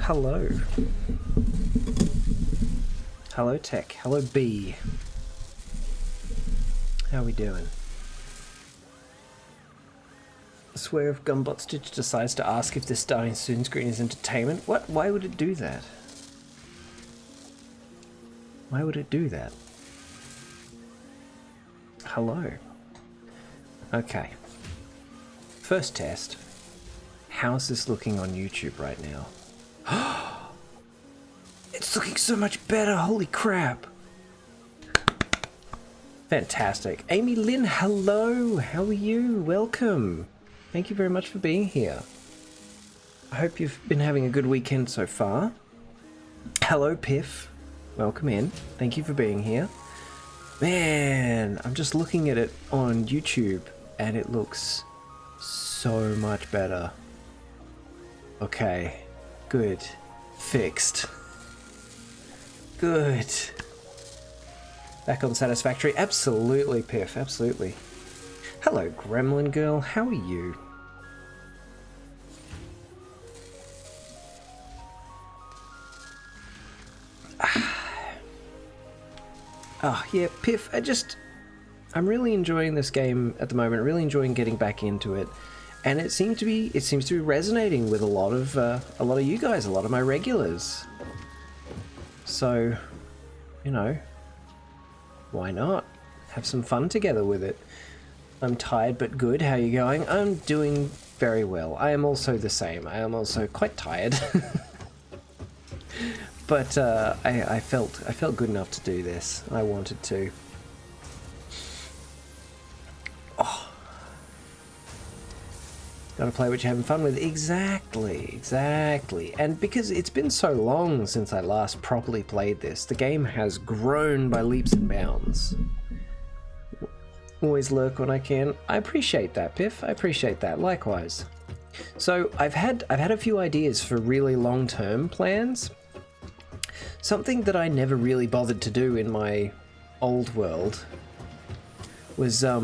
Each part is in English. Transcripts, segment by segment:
Hello. Hello, Tech. Hello, B. How we doing? I swear if Gumstitch decides to ask if this starting soon screen is entertainment, what? Why would it do that? Why would it do that? Hello. Okay. First test. How's this looking on YouTube right now? It's looking so much better, holy crap. Fantastic. Amy Lynn, hello. How are you? Welcome. Thank you very much for being here. I hope you've been having a good weekend so far. Hello, Piff. Welcome in. Thank you for being here. Man, I'm just looking at it on YouTube and it looks so much better. Okay, good. Fixed. Good. Back on Satisfactory? Absolutely, Piff, absolutely. Hello, Gremlin Girl, how are you? Oh, yeah, Piff, I'm really enjoying this game at the moment, really enjoying getting back into it. And it seems to be resonating with a lot of you guys, a lot of my regulars. So, you know, why not? Have some fun together with it. I'm tired but good. How are you going? I'm doing very well. I am also the same. I am also quite tired. But I felt good enough to do this. I wanted to. Oh. Gotta play what you're having fun with. Exactly, exactly. And because it's been so long since I last properly played this, the game has grown by leaps and bounds. Always lurk when I can. I appreciate that, Piff. I appreciate that. Likewise. So I've had a few ideas for really long-term plans. Something that I never really bothered to do in my old world was I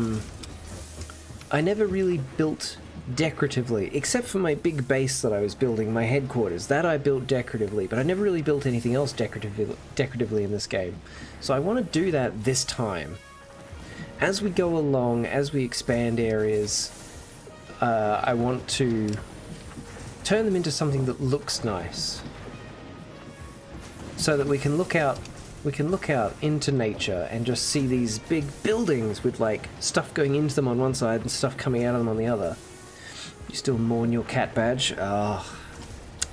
never really built decoratively, except for my big base that I was building, my headquarters. That I built decoratively, but I never really built anything else decoratively in this game. So I want to do that this time. As we go along, as we expand areas, I want to turn them into something that looks nice. So that we can look out into nature and just see these big buildings with like stuff going into them on one side and stuff coming out of them on the other. You still mourn your cat badge? Ah, oh,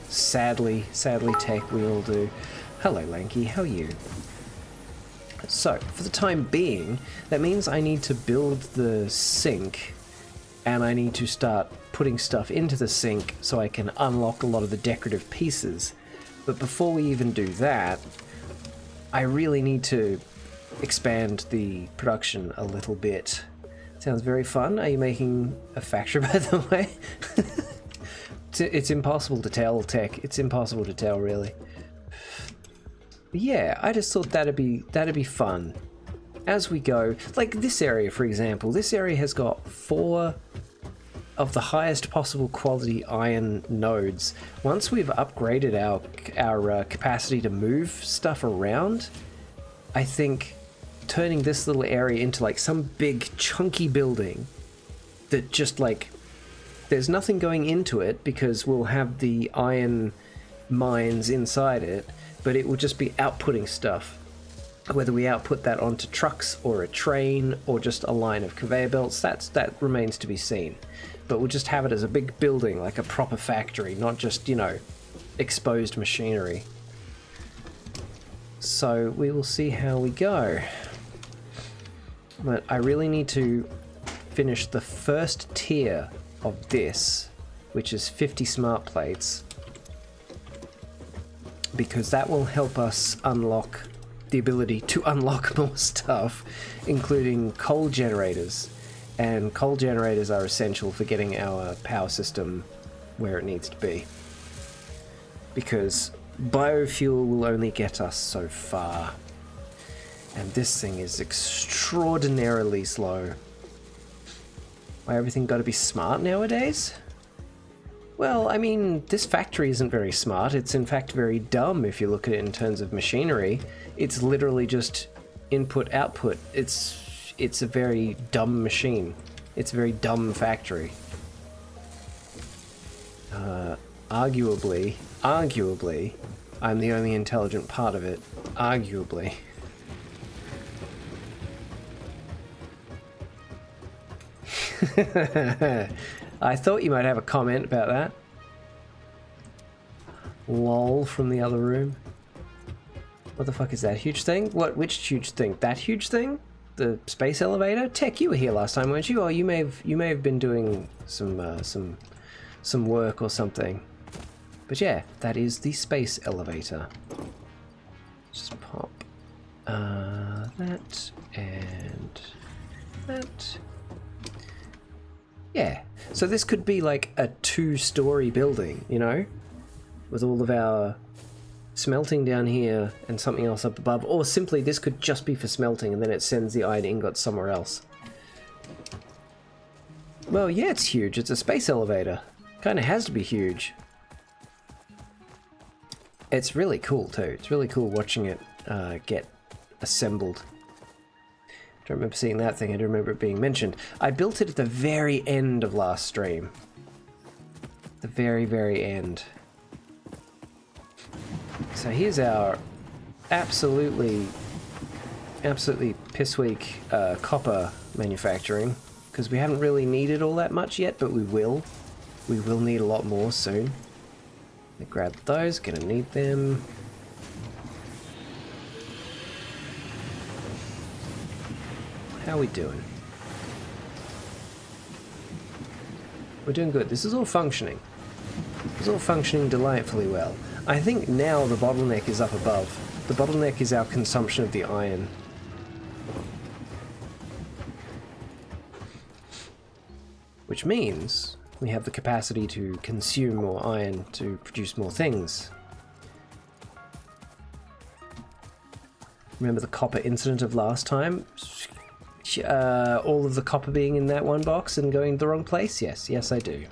sadly, Tech, we all do. Hello, Lanky, how are you? So, for the time being, that means I need to build the sink, and I need to start putting stuff into the sink so I can unlock a lot of the decorative pieces. But before we even do that, I really need to expand the production a little bit. Sounds very fun. Are you making a factory, by the way? It's impossible to tell, Tech. It's impossible to tell, really. But yeah, I just thought that'd be fun. As we go, like this area, for example, this area has got 4 of the highest possible quality iron nodes. Once we've upgraded our capacity to move stuff around, I think turning this little area into like some big chunky building that just like there's nothing going into it because we'll have the iron mines inside it, but it will just be outputting stuff. Whether we output that onto trucks or a train or just a line of conveyor belts, that remains to be seen. But we'll just have it as a big building, like a proper factory, not just, you know, exposed machinery. So we will see how we go. But I really need to finish the first tier of this, which is 50 smart plates, because that will help us unlock the ability to unlock more stuff, including coal generators. And coal generators are essential for getting our power system where it needs to be. Because biofuel will only get us so far. And this thing is extraordinarily slow. Why everything got to be smart nowadays? Well, I mean, this factory isn't very smart. It's in fact very dumb if you look at it in terms of machinery. It's literally just input, output. It's a very dumb machine. It's a very dumb factory. Arguably, I'm the only intelligent part of it. Arguably. I thought you might have a comment about that. Lol from the other room. What the fuck is that huge thing? What? Which huge thing? That huge thing? The space elevator? Tech, you were here last time, weren't you? Or you may have been doing some work or something. But yeah, that is the space elevator. Just pop that and that. Yeah, so this could be like a 2-story building, you know, with all of our smelting down here and something else up above, or simply this could just be for smelting and then it sends the iron ingot somewhere else. Well, yeah, it's huge. It's a space elevator. Kind of has to be huge. It's really cool too. It's really cool watching it get assembled. I don't remember seeing that thing. I don't remember it being mentioned. I built it at the very end of last stream. The very, very end. So here's our absolutely pissweak copper manufacturing, because we haven't really needed all that much yet, but we will. We will need a lot more soon. Grab those, gonna need them. How are we doing? We're doing good. This is all functioning. It's all functioning delightfully well. I think now the bottleneck is up above. The bottleneck is our consumption of the iron. Which means we have the capacity to consume more iron to produce more things. Remember the copper incident of last time? All of the copper being in that one box and going the wrong place? Yes, yes I do.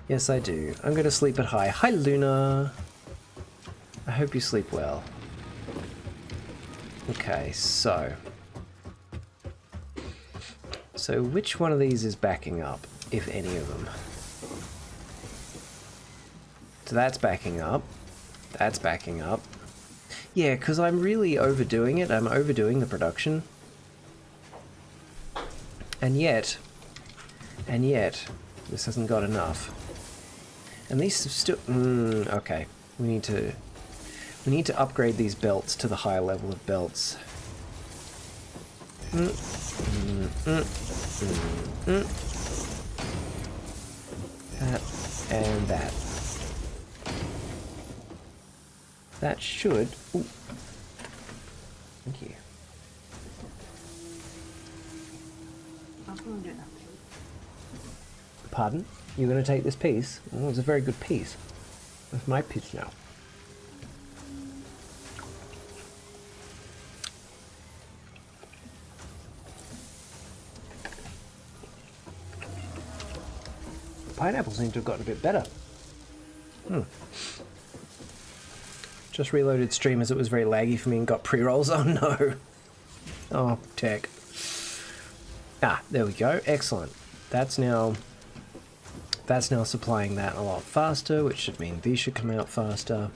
Yes I do. I'm going to sleep at high. Hi Luna! I hope you sleep well. Okay, so which one of these is backing up, if any of them? So that's backing up. That's backing up. Yeah, because I'm really overdoing it. I'm overdoing the production. And yet, this hasn't got enough. And these still, okay. We need to upgrade these belts to the higher level of belts. That and that. That should. Ooh. Thank you. Pardon? You're going to take this piece? Oh, it's a very good piece. That's my piece now. Pineapple seems to have gotten a bit better. Just reloaded stream as it was very laggy for me and got pre-rolls. Oh no. Oh, tech. Ah, there we go. Excellent. That's now supplying that a lot faster, which should mean these should come out faster.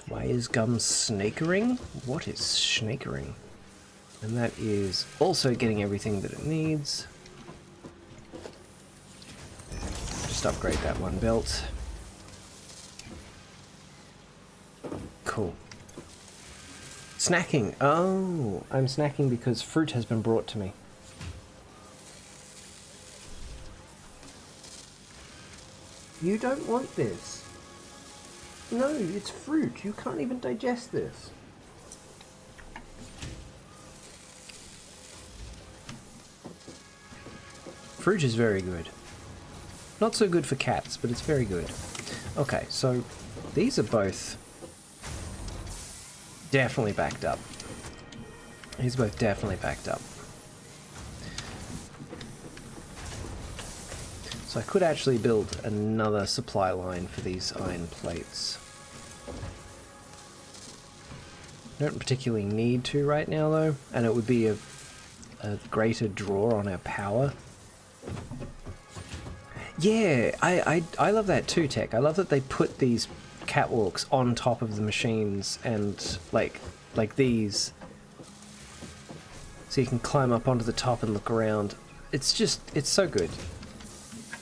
Why is Gum snakering? What is snakering? And that is also getting everything that it needs. Just upgrade that one belt. Cool. Snacking. Oh, I'm snacking because fruit has been brought to me. You don't want this. No, it's fruit. You can't even digest this. Fruit is very good. Not so good for cats, but it's very good. Okay, so these are both definitely backed up. These are both definitely backed up. So So I could actually build another supply line for these iron plates. I don't particularly need to right now though, and it would be a greater draw on our power. Yeah, I love that too, Tech. I love that they put these catwalks on top of the machines and like these, so you can climb up onto the top and look around. It's so good.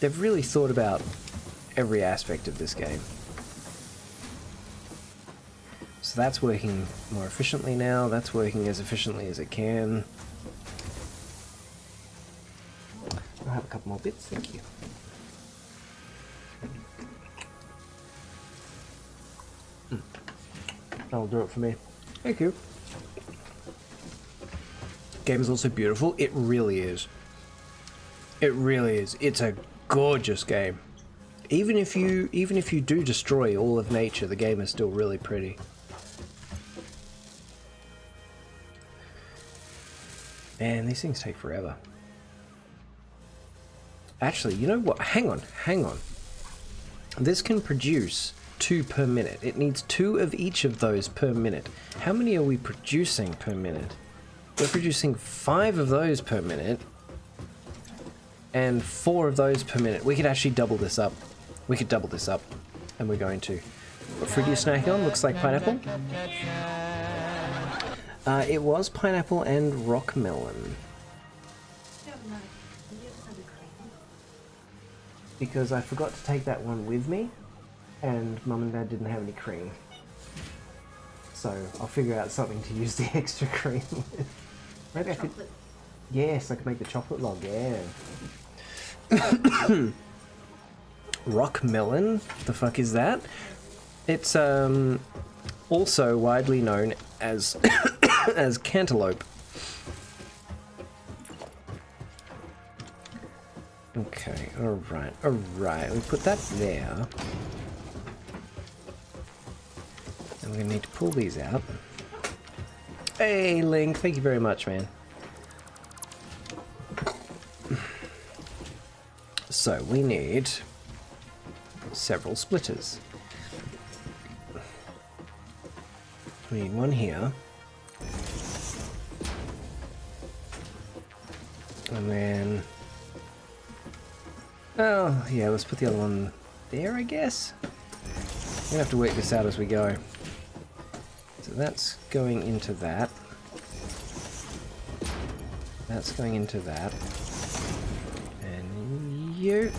They've really thought about every aspect of this game. So that's working more efficiently now. That's working as efficiently as it can. I'll have a couple more bits, thank you. That'll do it for me. Thank you. Game is also beautiful. It really is. It really is. It's a gorgeous game. Even if you do destroy all of nature, the game is still really pretty. And these things take forever. Actually, you know what? Hang on. This can produce 2 per minute. It needs 2 of each of those per minute. How many are we producing per minute? We're producing 5 of those per minute. And 4 of those per minute. We could actually double this up. We could double this up. And we're going to. What fruit are you snacking on? Looks like pineapple. It was pineapple and rock melon. Because I forgot to take that one with me, and Mum and Dad didn't have any cream. So I'll figure out something to use the extra cream with. Maybe I could... Yes, I could make the chocolate log, yeah. Rock melon? The fuck is that? It's also widely known as as cantaloupe. Okay, alright. We put that there. And we're gonna need to pull these out. Hey, Link, thank you very much, man. So, we need several splitters. We need one here. And then... oh, yeah, let's put the other one there, I guess. We're gonna have to work this out as we go. So that's going into that. That's going into that. And you.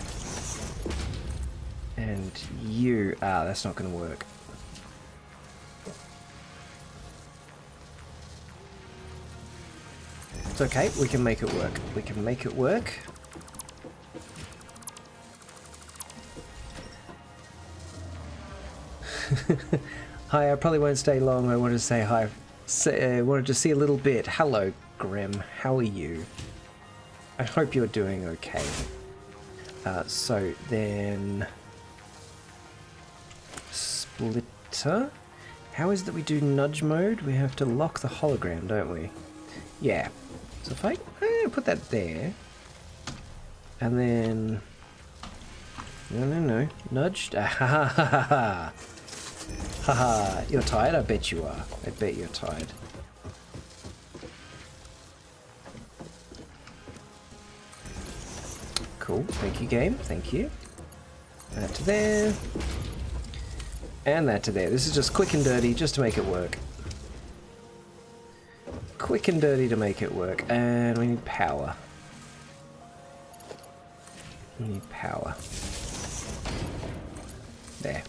And you. Ah, that's not gonna work. It's okay, we can make it work. We can make it work. Hi, I probably won't stay long. I wanted to say hi. Wanted to see a little bit. Hello, Grim. How are you? I hope you're doing okay. So then... splitter? How is it that we do nudge mode? We have to lock the hologram, don't we? Yeah. So if I put that there, and then... No. Nudged? Ah, ha ha ha ha. Haha, you're tired? I bet you are. I bet you're tired. Cool. Thank you, game. Thank you. That to there. And that to there. This is just quick and dirty, just to make it work. Quick and dirty to make it work. And we need power. We need power. There.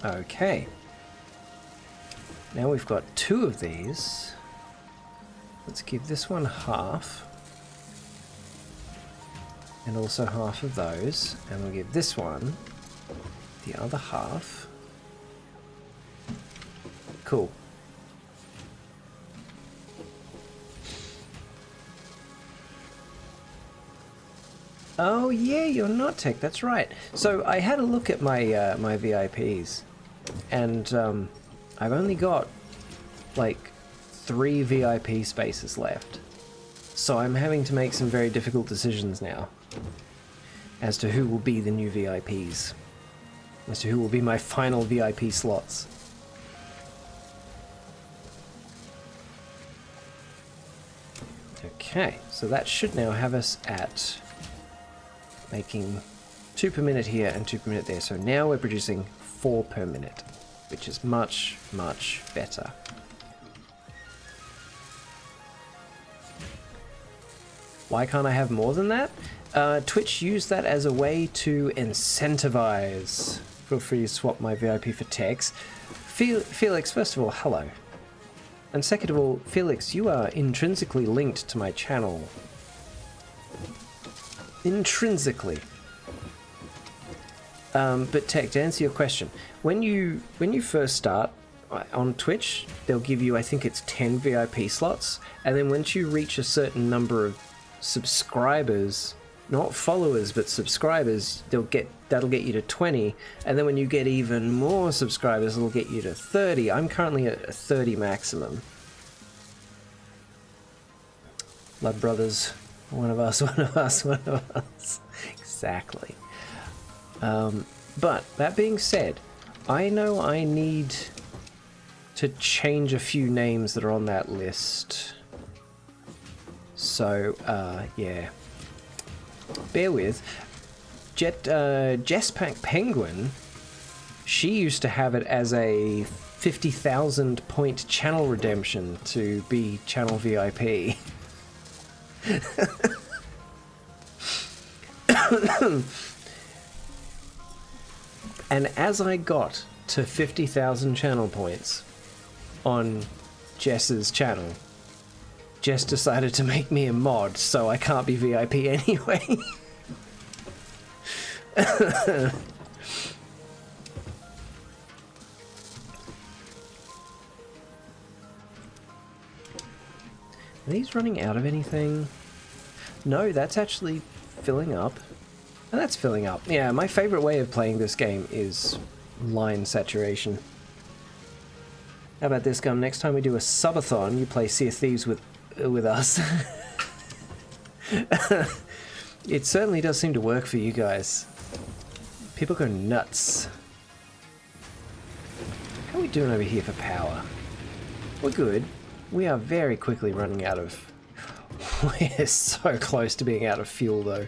Okay. Now we've got 2 of these. Let's give this one half. And also half of those. And we'll give this one the other half. Cool. Oh yeah, you're not Tech, that's right. So I had a look at my my VIPs, and I've only got like 3 VIP spaces left. So I'm having to make some very difficult decisions now. as to who will be the new VIPs, as to who will be my final VIP slots. Okay, so that should now have us at making 2 per minute here and 2 per minute there. So now we're producing 4 per minute, which is much, much better. Why can't I have more than that? Twitch used that as a way to incentivize. Feel free to swap my VIP for Tex. Felix, first of all, hello. And second of all, Felix, you are intrinsically linked to my channel. Intrinsically. But Tech, to answer your question, when you first start on Twitch, they'll give you, I think it's 10 VIP slots, and then once you reach a certain number of subscribers, not followers but subscribers, that'll get you to 20, and then when you get even more subscribers, it'll get you to 30. I'm currently at a 30 maximum. Blood brothers, one of us, one of us, one of us. Exactly. But that being said, I know I need to change a few names that are on that list. So, yeah. Bear with. Jesspack Penguin, she used to have it as a 50,000 point channel redemption to be channel VIP. And as I got to 50,000 channel points on Jess's channel, Jess decided to make me a mod, so I can't be VIP anyway. Are these running out of anything? No, that's actually filling up. And that's filling up. Yeah, my favorite way of playing this game is line saturation. How about this, Gum? Next time we do a subathon, you play Sea of Thieves with us. It certainly does seem to work for you guys. People go nuts. How are we doing over here for power? We're good. We are very quickly running out of... We're so close to being out of fuel, though.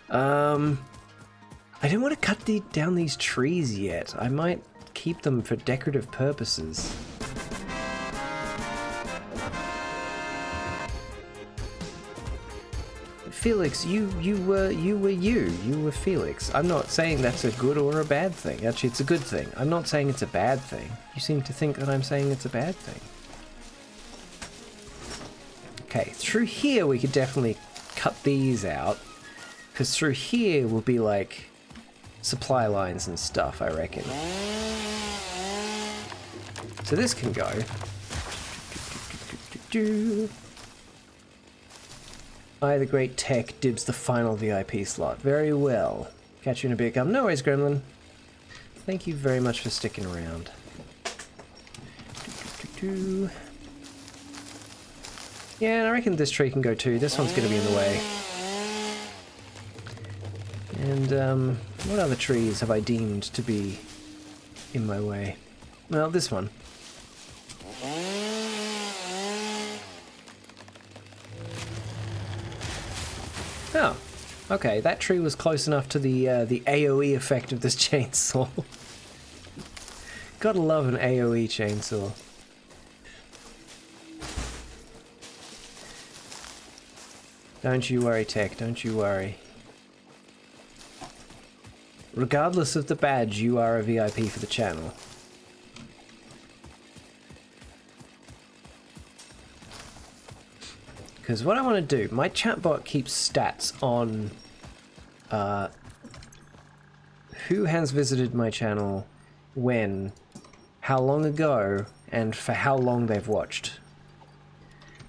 I don't want to cut down these trees yet. I might keep them for decorative purposes. Felix, you were Felix. I'm not saying that's a good or a bad thing. Actually, it's a good thing. I'm not saying it's a bad thing. You seem to think that I'm saying it's a bad thing. Okay, through here we could definitely cut these out, because through here will be like supply lines and stuff, I reckon. So this can go. I, the Great Tech, dibs the final VIP slot. Very well. Catch you in a bit, Gum. No worries, Gremlin. Thank you very much for sticking around. Yeah, and I reckon this tree can go too. This one's going to be in the way. And, what other trees have I deemed to be in my way? Well, this one. Oh, okay, that tree was close enough to the AoE effect of this chainsaw. Gotta love an AoE chainsaw. Don't you worry, Tech, don't you worry. Regardless of the badge, you are a VIP for the channel. Because what I want to do, my chatbot keeps stats on who has visited my channel, when, how long ago, and for how long they've watched.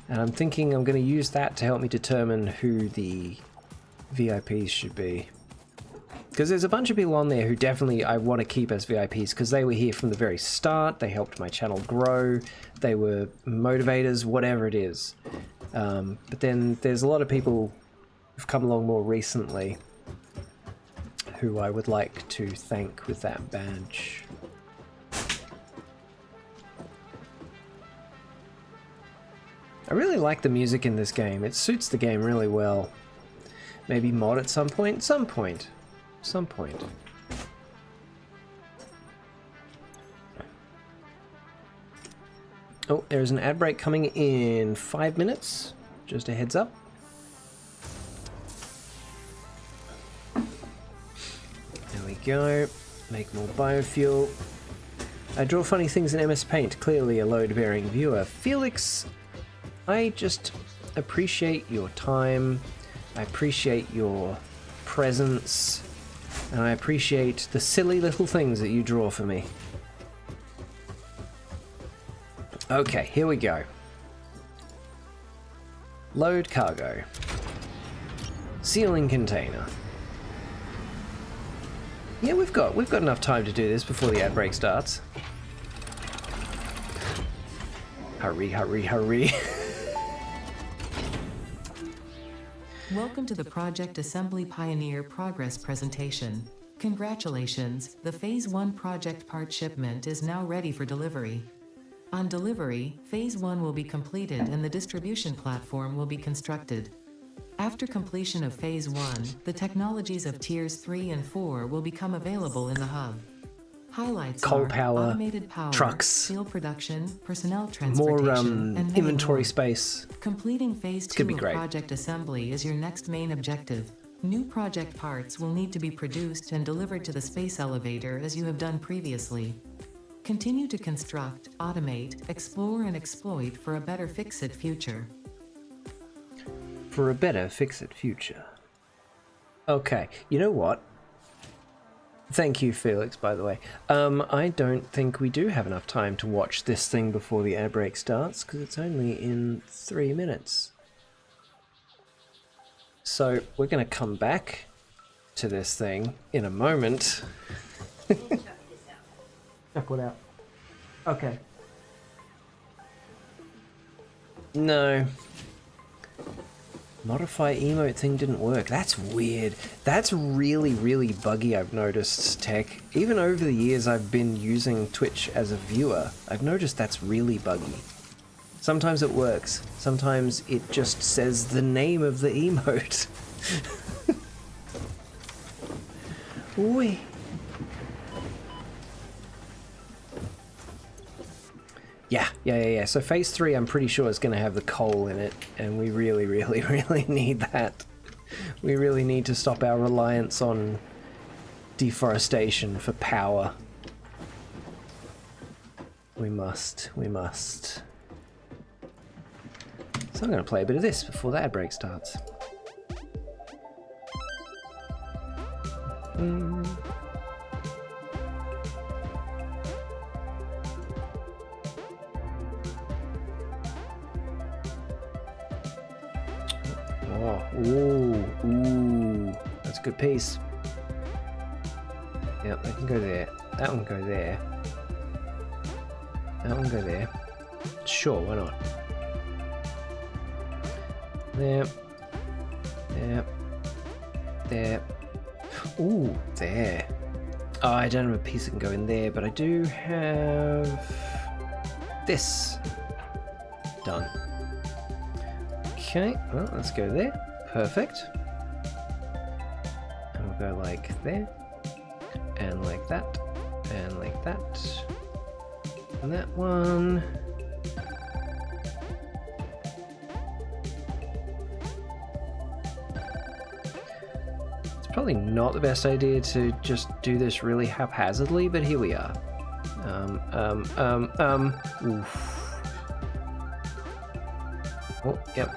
And I'm thinking I'm going to use that to help me determine who the VIPs should be. Because there's a bunch of people on there who definitely I want to keep as VIPs because they were here from the very start, they helped my channel grow, they were motivators, whatever it is. But then there's a lot of people who've come along more recently who I would like to thank with that badge. I really like the music in this game. It suits the game really well. Maybe mod at some point? Some point. Oh, there's an ad break coming in 5 minutes. Just a heads up. There we go. Make more biofuel. I draw funny things in MS Paint. Clearly a load-bearing viewer. Felix, I just appreciate your time. I appreciate your presence. And I appreciate the silly little things that you draw for me. Okay, here we go. Load cargo. Sealing container. Yeah, we've got enough time to do this before the ad break starts. Hurry, hurry, hurry. Welcome to the Project Assembly Pioneer Progress presentation. Congratulations, the Phase 1 project part shipment is now ready for delivery. On delivery, Phase 1 will be completed and the distribution platform will be constructed. After completion of Phase 1, the technologies of Tiers 3 and 4 will become available in the hub. Highlights Coal are power, automated power, trucks, steel production, personnel transportation, more and many inventory more. space. Completing Phase 2 of Project Assembly is your next main objective. New project parts will need to be produced and delivered to the space elevator as you have done previously. Continue to construct, automate, explore and exploit for a better fix-it future. For a better fix-it future. Okay, you know what? Thank you, Felix, by the way. I don't think we do have enough time to watch this thing before the air break starts, because it's only in 3 minutes. So we're going to come back to this thing in a moment. Chuck it out. Okay. No. Modify emote thing didn't work. That's weird. That's really, really buggy, I've noticed, Tech. Even over the years I've been using Twitch as a viewer, I've noticed that's really buggy. Sometimes it works. Sometimes it just says the name of the emote. Oi. Yeah. So Phase 3, I'm pretty sure is going to have the coal in it, and we really, really, really need that. We really need to stop our reliance on deforestation for power. We must. So I'm going to play a bit of this before the ad break starts. Ooh, that's a good piece. Yep, that can go there. That one can go there. That one can go there. Sure, why not? There. Ooh, there. Oh, I don't have a piece that can go in there, but I do have this. Done. Okay, well, let's go there. Perfect. And we'll go like there, and like that, and like that, and that one. It's probably not the best idea to just do this really haphazardly, but here we are. Oof. Oh, yep.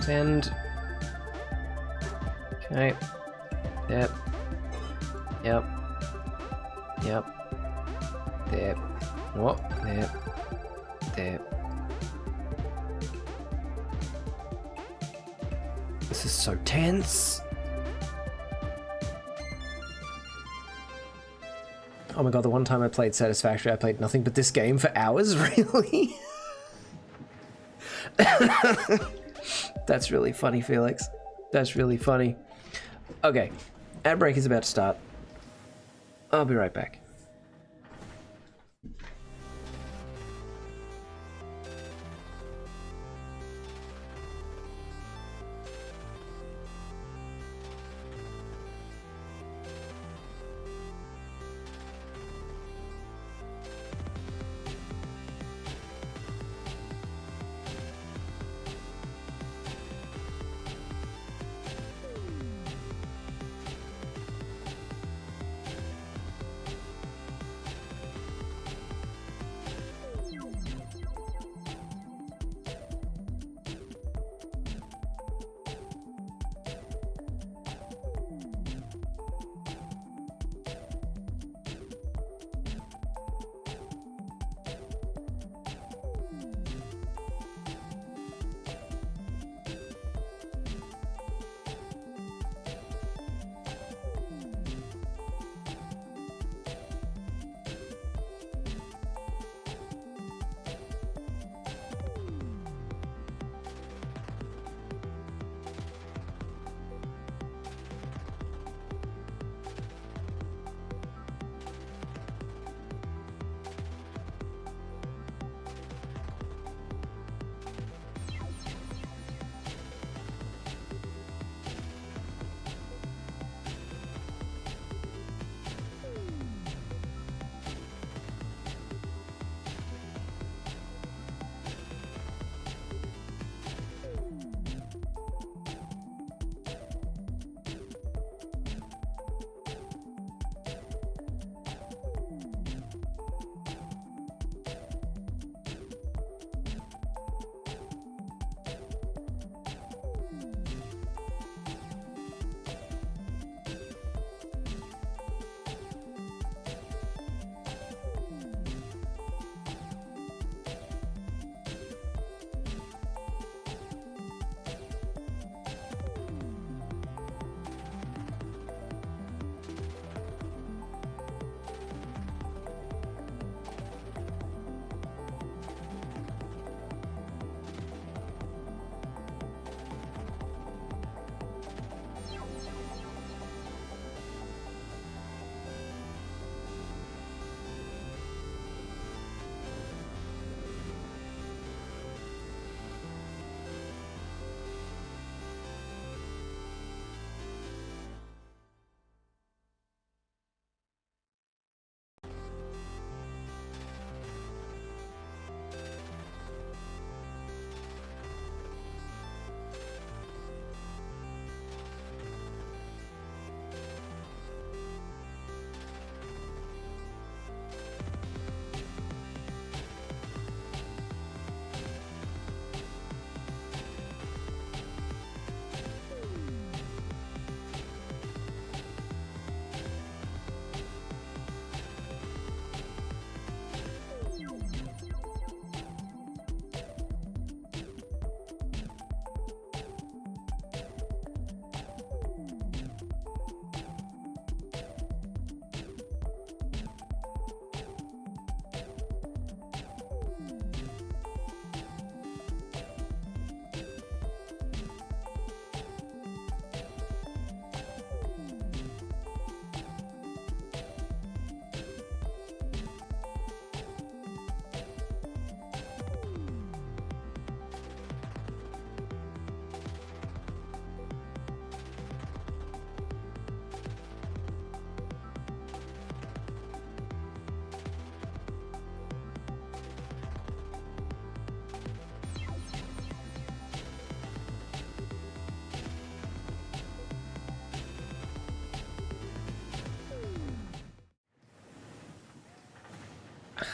Send. Okay. Yep. There. What? There. This is so tense. Oh my god, the one time I played Satisfactory, I played nothing but this game for hours, really? That's really funny, Felix. That's really funny. Okay, Ad break is about to start. I'll be right back.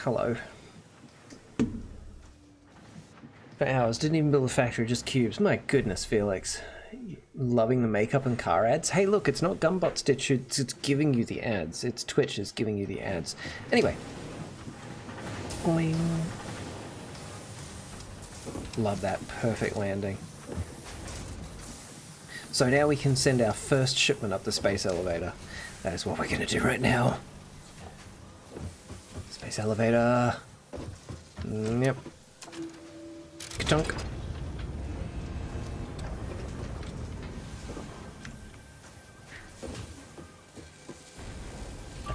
Hello. For hours, didn't even build a factory, just cubes. My goodness, Felix. Loving the makeup and car ads. Hey, look, it's not Gumstitch, it's giving you the ads. It's Twitch is giving you the ads. Anyway. Boing. Love that. Perfect landing. So now we can send our first shipment up the space elevator. That is what we're going to do right now. Space elevator. Yep. Ka-chunk.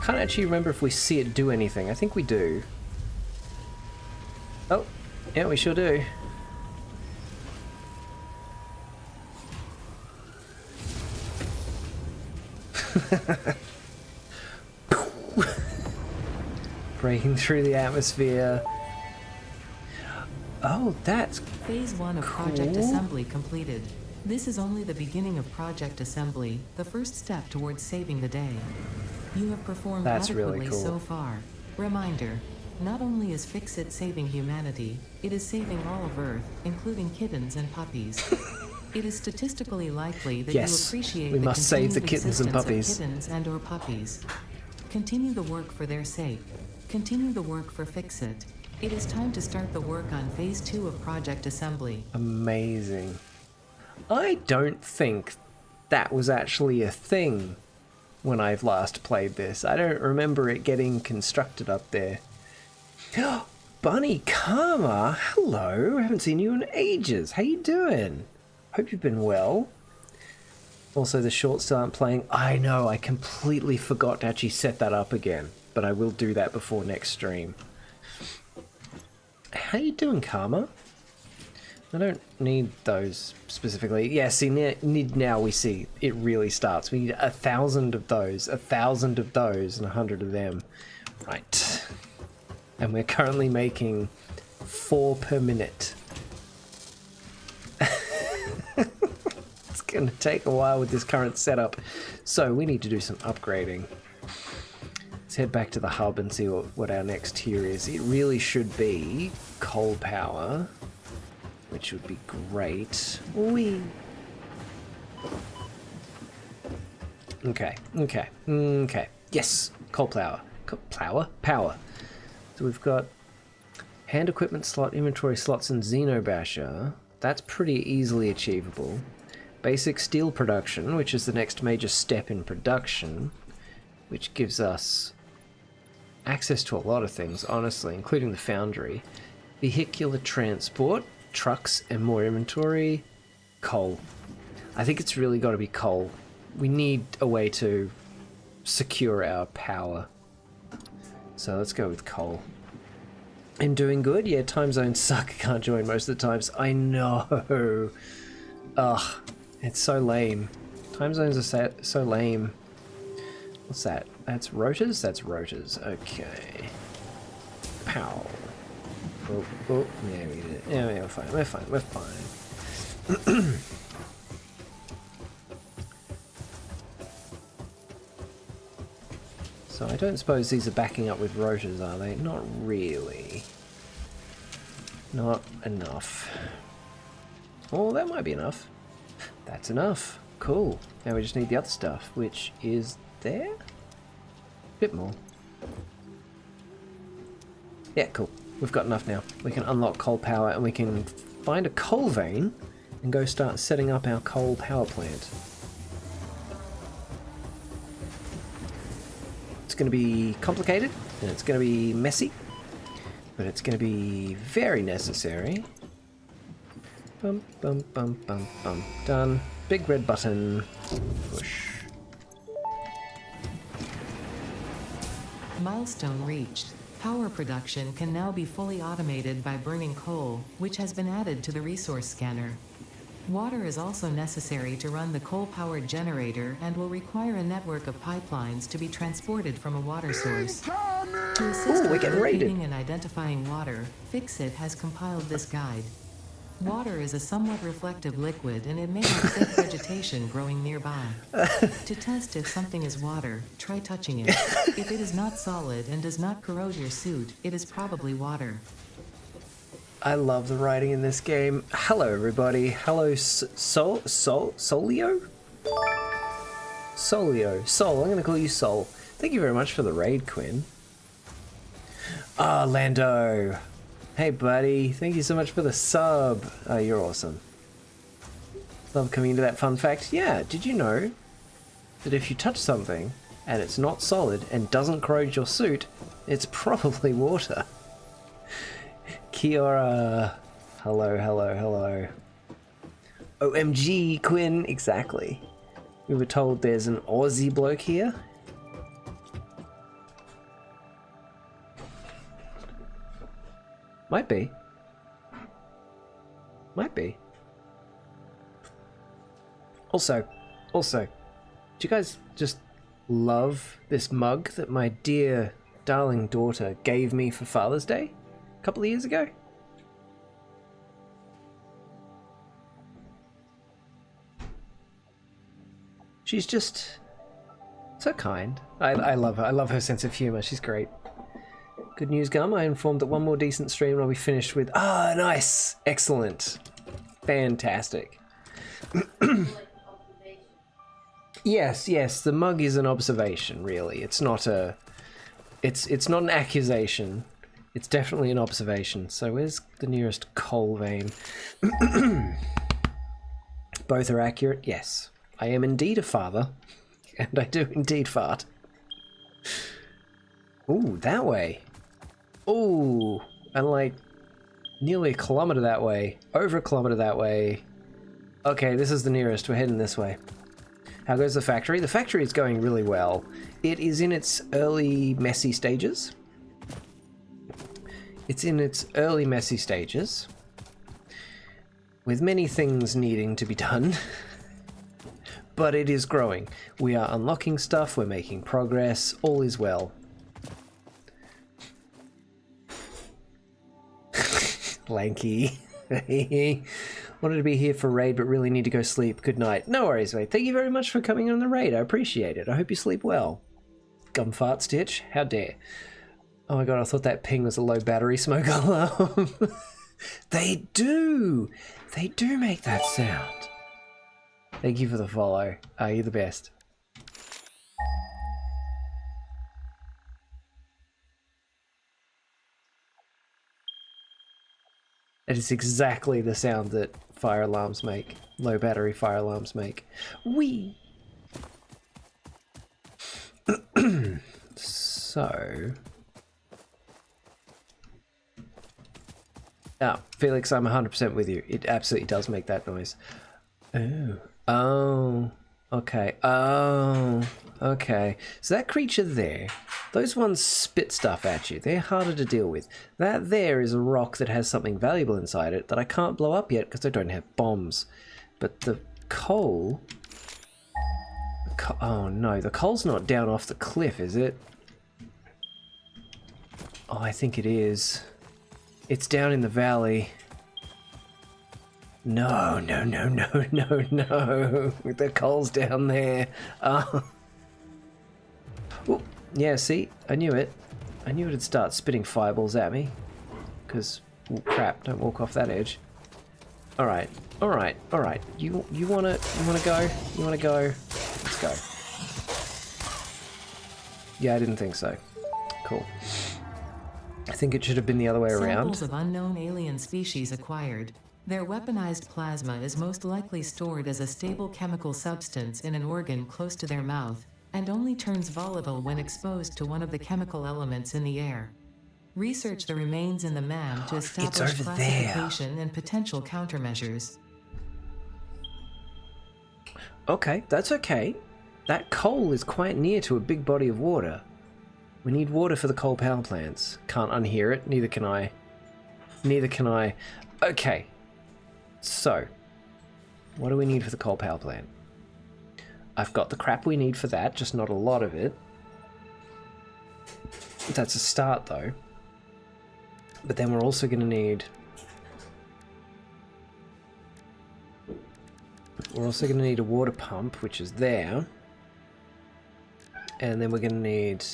Can't actually remember if we see it do anything. I think we do. Oh, yeah, we sure do. Breaking through the atmosphere. Oh, that's Phase 1 of Project Assembly completed. This is only the beginning of Project Assembly, the first step towards saving the day. You have performed That's adequately really cool. so far. Reminder, not only is Fix-It saving humanity, it is saving all of Earth, including kittens and puppies. It is statistically likely that Yes, you appreciate we the must save the continued kittens and existence of puppies. kittens and or puppies. Continue the work for their sake. Continue the work for Fix-It. It is time to start the work on Phase 2 of Project Assembly. amazing. I don't think that was actually a thing when I've last played this. I don't remember it getting constructed up there. Bunny Karma, hello. I haven't seen you in ages. How you doing? Hope you've been well. Also, the shorts still aren't playing. I know, I completely forgot to actually set that up again, but I will do that before next stream. How you doing, Karma? I don't need those specifically. Yeah, see, now we see it really starts. We need 1,000 of those, 1,000 of those, and 100 of them. Right. And we're currently making 4 per minute. It's going to take a while with this current setup. So we need to do some upgrading. Let's head back to the hub and see what our next tier is. It really should be coal power, which would be great. Whee! Okay. Yes, coal power. Power. So we've got hand equipment slot, inventory slots, and Xenobasher. That's pretty easily achievable. Basic steel production, which is the next major step in production, which gives us access to a lot of things, honestly, including the foundry. Vehicular transport, trucks, and more inventory. Coal. I think it's really got to be coal. We need a way to secure our power. So let's go with coal. And doing good? Yeah, time zones suck. I can't join most of the times. I know. Ugh, it's so lame. Time zones are so lame. What's that? That's rotors? That's rotors. Okay. Pow. Oh, yeah, we did it. Yeah, we're fine. We're fine. So I don't suppose these are backing up with rotors, are they? Not really. Not enough. Oh, that might be enough. That's enough. Cool. Now we just need the other stuff, which is there? Bit more. Yeah, cool. We've got enough now. We can unlock coal power and we can find a coal vein and go start setting up our coal power plant. It's going to be complicated and it's going to be messy, but it's going to be very necessary. Bum, bum, bum, bum, bum. Done. Big red button. Push. Milestone reached. Power production can now be fully automated by burning coal, which has been added to the resource scanner. Water is also necessary to run the coal-powered generator and will require a network of pipelines to be transported from a water source. To assist with locating and identifying water, Fix-It has compiled this guide. Water is a somewhat reflective liquid and it may have thick vegetation growing nearby. To test if something is water, try touching it. If it is not solid and does not corrode your suit, it is probably water. I love the writing in this game. Hello, everybody. Hello, Solio? Solio. Sol, I'm going to call you Sol. Thank you very much for the raid, Quinn. Ah, Lando. Hey, buddy. Thank you so much for the sub. Oh, you're awesome. Love coming into that fun fact. Yeah, did you know that if you touch something and it's not solid and doesn't corrode your suit, it's probably water? Kia ora. Hello. OMG, Quinn. Exactly. We were told there's an Aussie bloke here. Might be. Might be. Also, do you guys just love this mug that my dear, darling daughter gave me for Father's Day a couple of years ago? She's just so kind. I love her. I love her sense of humor. She's great. Good news, Gum. I informed that one more decent stream and I'll be finished with... Ah, nice! Excellent. Fantastic. Yes, the mug is an observation, really. It's not a... It's not an accusation. It's definitely an observation. So where's the nearest coal vein? Both are accurate? Yes. I am indeed a father. And I do indeed fart. Ooh, that way. Ooh, and like nearly a kilometer that way. Over a kilometer that way. Okay, this is the nearest. We're heading this way. How goes the factory? The factory is going really well. It is in its early messy stages. It's in its early messy stages, with many things needing to be done. But it is growing. We are unlocking stuff, we're making progress, all is well. Lanky. Wanted to be here for raid, but really need to go sleep. Good night. No worries, mate. Thank you very much for coming on the raid. I appreciate it. I hope you sleep well. Gumstitch. How dare. Oh my god, I thought that ping was a low battery smoke alarm. They do make that sound. Thank you for the follow. You're the best. It is exactly the sound that fire alarms make. Low battery fire alarms make. Whee! So... Ah, Felix, I'm 100% with you. It absolutely does make that noise. Oh, okay. Oh, okay. So that creature there, those ones spit stuff at you. They're harder to deal with. That there is a rock that has something valuable inside it that I can't blow up yet because I don't have bombs. But the coal... Oh no, the coal's not down off the cliff, is it? Oh, I think it is. It's down in the valley. No. The coal's down there. Oh. Ooh, yeah, see? I knew it. I knew it'd start spitting fireballs at me. Because, oh crap, don't walk off that edge. Alright. You wanna go? You wanna go? Let's go. Yeah, I didn't think so. Cool. I think it should have been the other way around. Samples of unknown alien species acquired. Their weaponized plasma is most likely stored as a stable chemical substance in an organ close to their mouth, and only turns volatile when exposed to one of the chemical elements in the air. Research the remains in the man to establish classification and potential countermeasures. Okay, that's okay. That coal is quite near to a big body of water. We need water for the coal power plants. Can't unhear it, neither can I. Okay. So, what do we need for the coal power plant? I've got the crap we need for that, just not a lot of it. That's a start though. But then we're also going to need... We're also going to need a water pump, which is there. And then we're going to need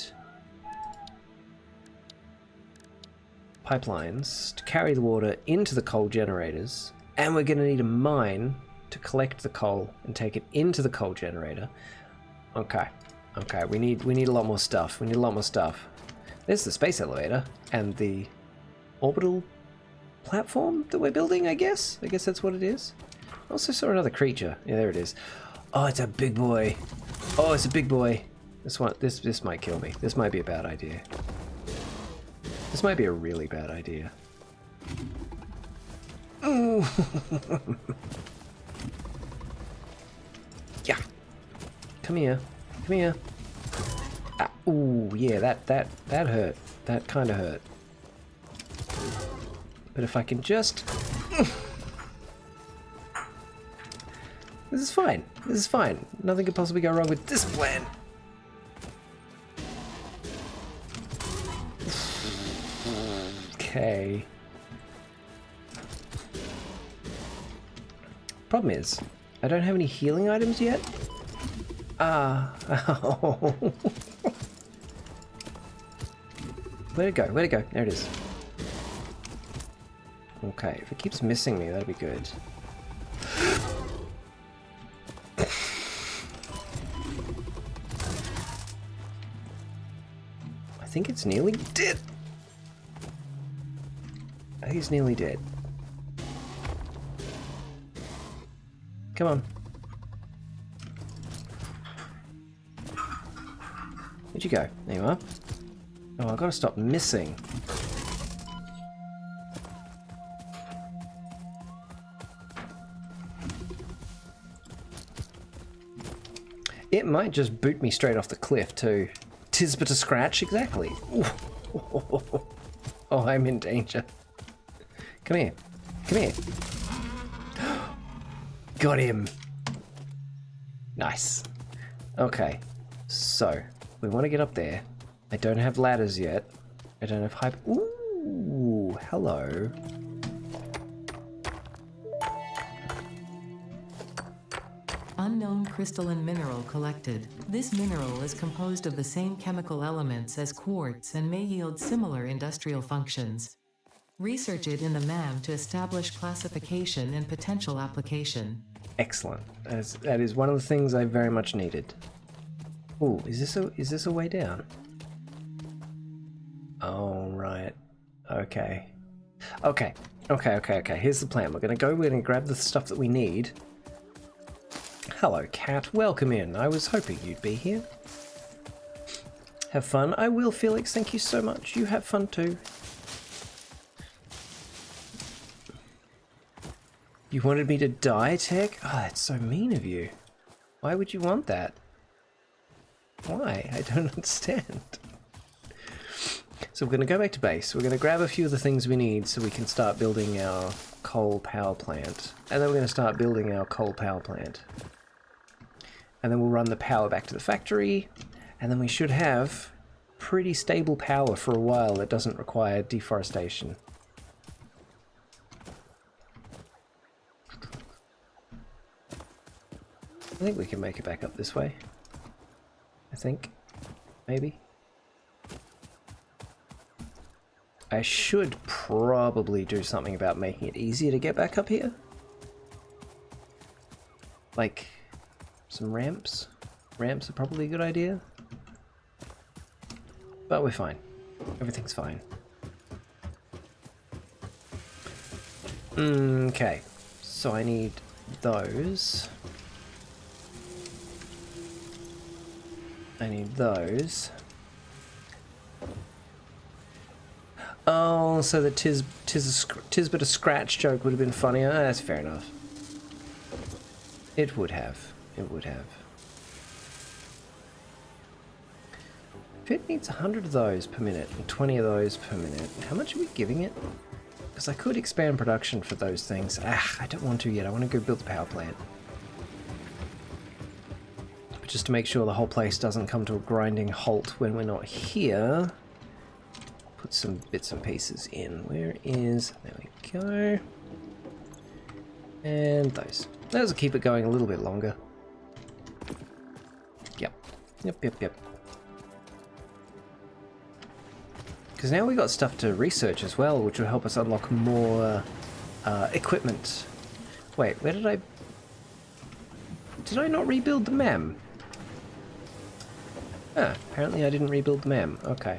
pipelines to carry the water into the coal generators. And we're going to need a mine to collect the coal and take it into the coal generator. Okay, we need a lot more stuff. There's the space elevator and the orbital platform that we're building, I guess. I guess that's what it is. I also saw another creature. Yeah, there it is. Oh, it's a big boy. This might kill me. This might be a bad idea. This might be a really bad idea. Ooh. Yeah. Come here. Ooh, yeah, that hurt. That kind of hurt. But if I can just... This is fine. This is fine. Nothing could possibly go wrong with this plan. Okay. Problem is, I don't have any healing items yet. Ah. Oh. Where'd it go? Where'd it go? There it is. Okay, if it keeps missing me, that'd be good. I think it's nearly dead. I think it's nearly dead. Come on. Where'd you go? There you are. Oh, I've got to stop missing. It might just boot me straight off the cliff too. 'Tis but a scratch, exactly. Oh, I'm in danger. Come here. Come here. Got him. Nice. Okay. So, we want to get up there. I don't have ladders yet. I don't have hype. Ooh, hello. Unknown crystalline mineral collected. This mineral is composed of the same chemical elements as quartz and may yield similar industrial functions. Research it in the MAM to establish classification and potential application. Excellent. That is one of the things I very much needed. Ooh, is this a way down? Oh, right. Okay. Okay. Here's the plan. We're gonna grab the stuff that we need. Hello, cat. Welcome in. I was hoping you'd be here. Have fun. I will, Felix. Thank you so much. You have fun too. You wanted me to die, Tech? Oh, that's so mean of you. Why would you want that? Why? I don't understand. So we're going to go back to base. We're going to grab a few of the things we need so we can start building our coal power plant. And then we're going to start building our coal power plant. And then we'll run the power back to the factory. And then we should have pretty stable power for a while that doesn't require deforestation. I think we can make it back up this way. I think. Maybe. I should probably do something about making it easier to get back up here. Like some ramps. Ramps are probably a good idea. But we're fine. Everything's fine. Okay. So I need those. I need those. Oh, so the tis but a scratch joke would have been funnier. Oh, that's fair enough. It would have. It would have. If it needs 100 of those per minute and 20 of those per minute, how much are we giving it? Because I could expand production for those things. I don't want to yet. I want to go build the power plant. But just to make sure the whole place doesn't come to a grinding halt when we're not here, put some bits and pieces in. Where is... There we go. And those. Those will keep it going a little bit longer. Yep. Yep. Because now we've got stuff to research as well, which will help us unlock more equipment. Wait, where did I... Did I not rebuild the MAM? Ah, apparently I didn't rebuild the MAM. Okay.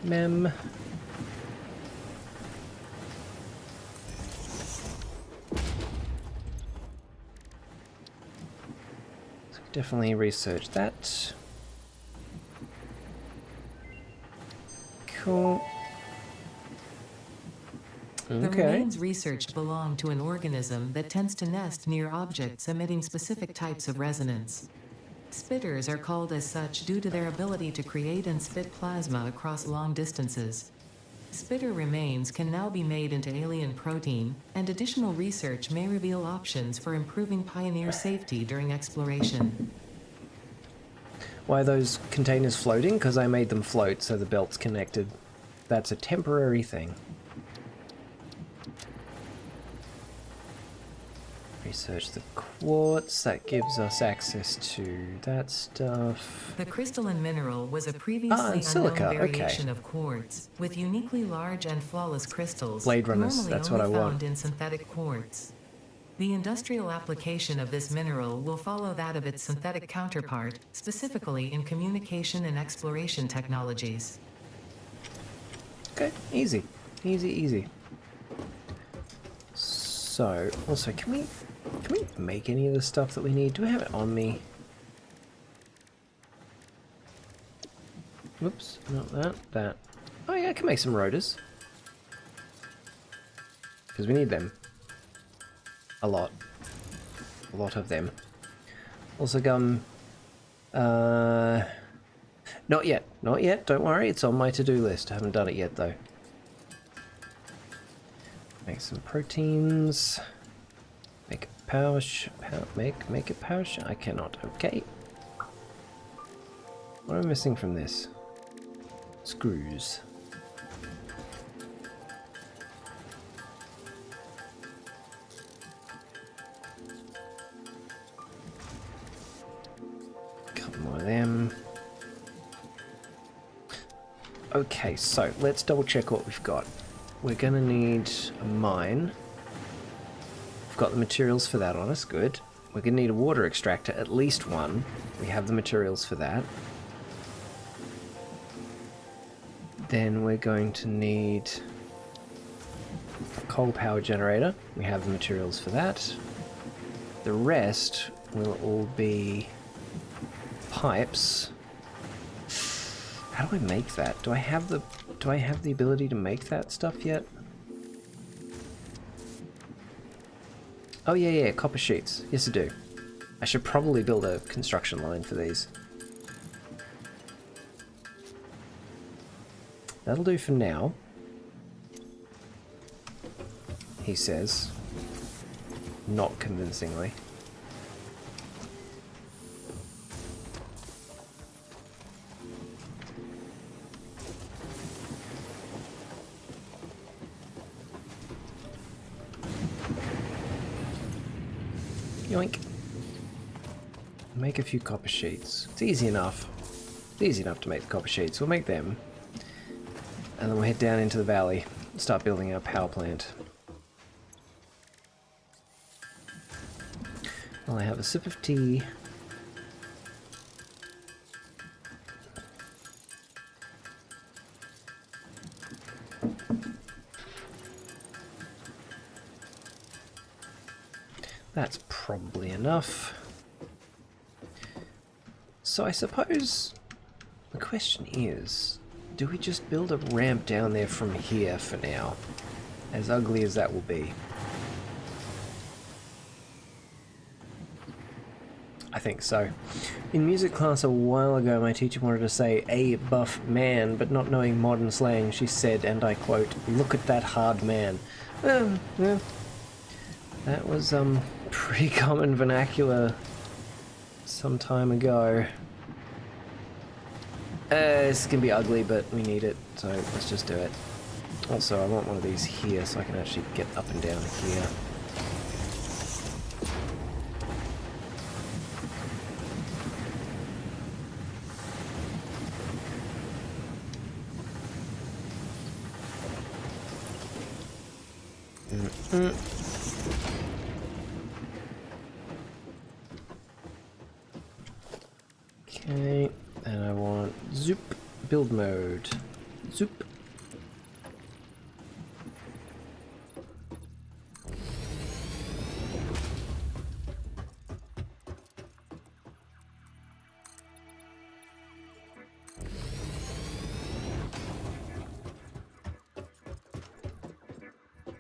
MAM. So definitely research that. Cool. The remains researched belong to an organism that tends to nest near objects emitting specific types of resonance. Spitters are called as such due to their ability to create and spit plasma across long distances. Spitter remains can now be made into alien protein, and additional research may reveal options for improving Pioneer safety during exploration. Why are those containers floating? Because I made them float so the belt's connected. That's a temporary thing. Research the quartz. That gives us access to that stuff. The crystalline mineral was a previously silica, unknown variation okay. of quartz, with uniquely large and flawless crystals, Blade Runners, normally that's only what I want. found in synthetic quartz. The industrial application of this mineral will follow that of its synthetic counterpart, specifically in communication and exploration technologies. Okay, easy. Easy, easy. So, also, can we make any of the stuff that we need? Do I have it on me? Whoops, not that, that. Oh yeah, I can make some rotors. Because we need them. A lot. A lot of them. Also not yet, not yet, don't worry, it's on my to-do list. I haven't done it yet though. Make some proteins. Make a power make a power I cannot. Okay. What am I missing from this? Screws. Couple more of them. Okay, so let's double check what we've got. We're gonna need a mine. We've got the materials for that on us, good. We're gonna need a water extractor, at least one. We have the materials for that. Then we're going to need a coal power generator. We have the materials for that. The rest will all be pipes. How do I make that? Do I have the ability to make that stuff yet? Oh yeah, copper sheets. Yes I do. I should probably build a construction line for these. That'll do for now, he says, not convincingly. Yoink. Make a few copper sheets. It's easy enough. It's easy enough to make the copper sheets. We'll make them. And then we'll head down into the valley and start building our power plant. While I have a sip of tea. That's probably enough. So I suppose the question is, do we just build a ramp down there from here for now? As ugly as that will be. I think so. In music class a while ago, my teacher wanted to say "a buff man," but not knowing modern slang, she said, and I quote, "Look at that hard man." Well, that was pretty common vernacular some time ago. This can be ugly, but we need it, so let's just do it. Also, I want one of these here so I can actually get up and down here. Okay, and I want zoop build mode. Zoop.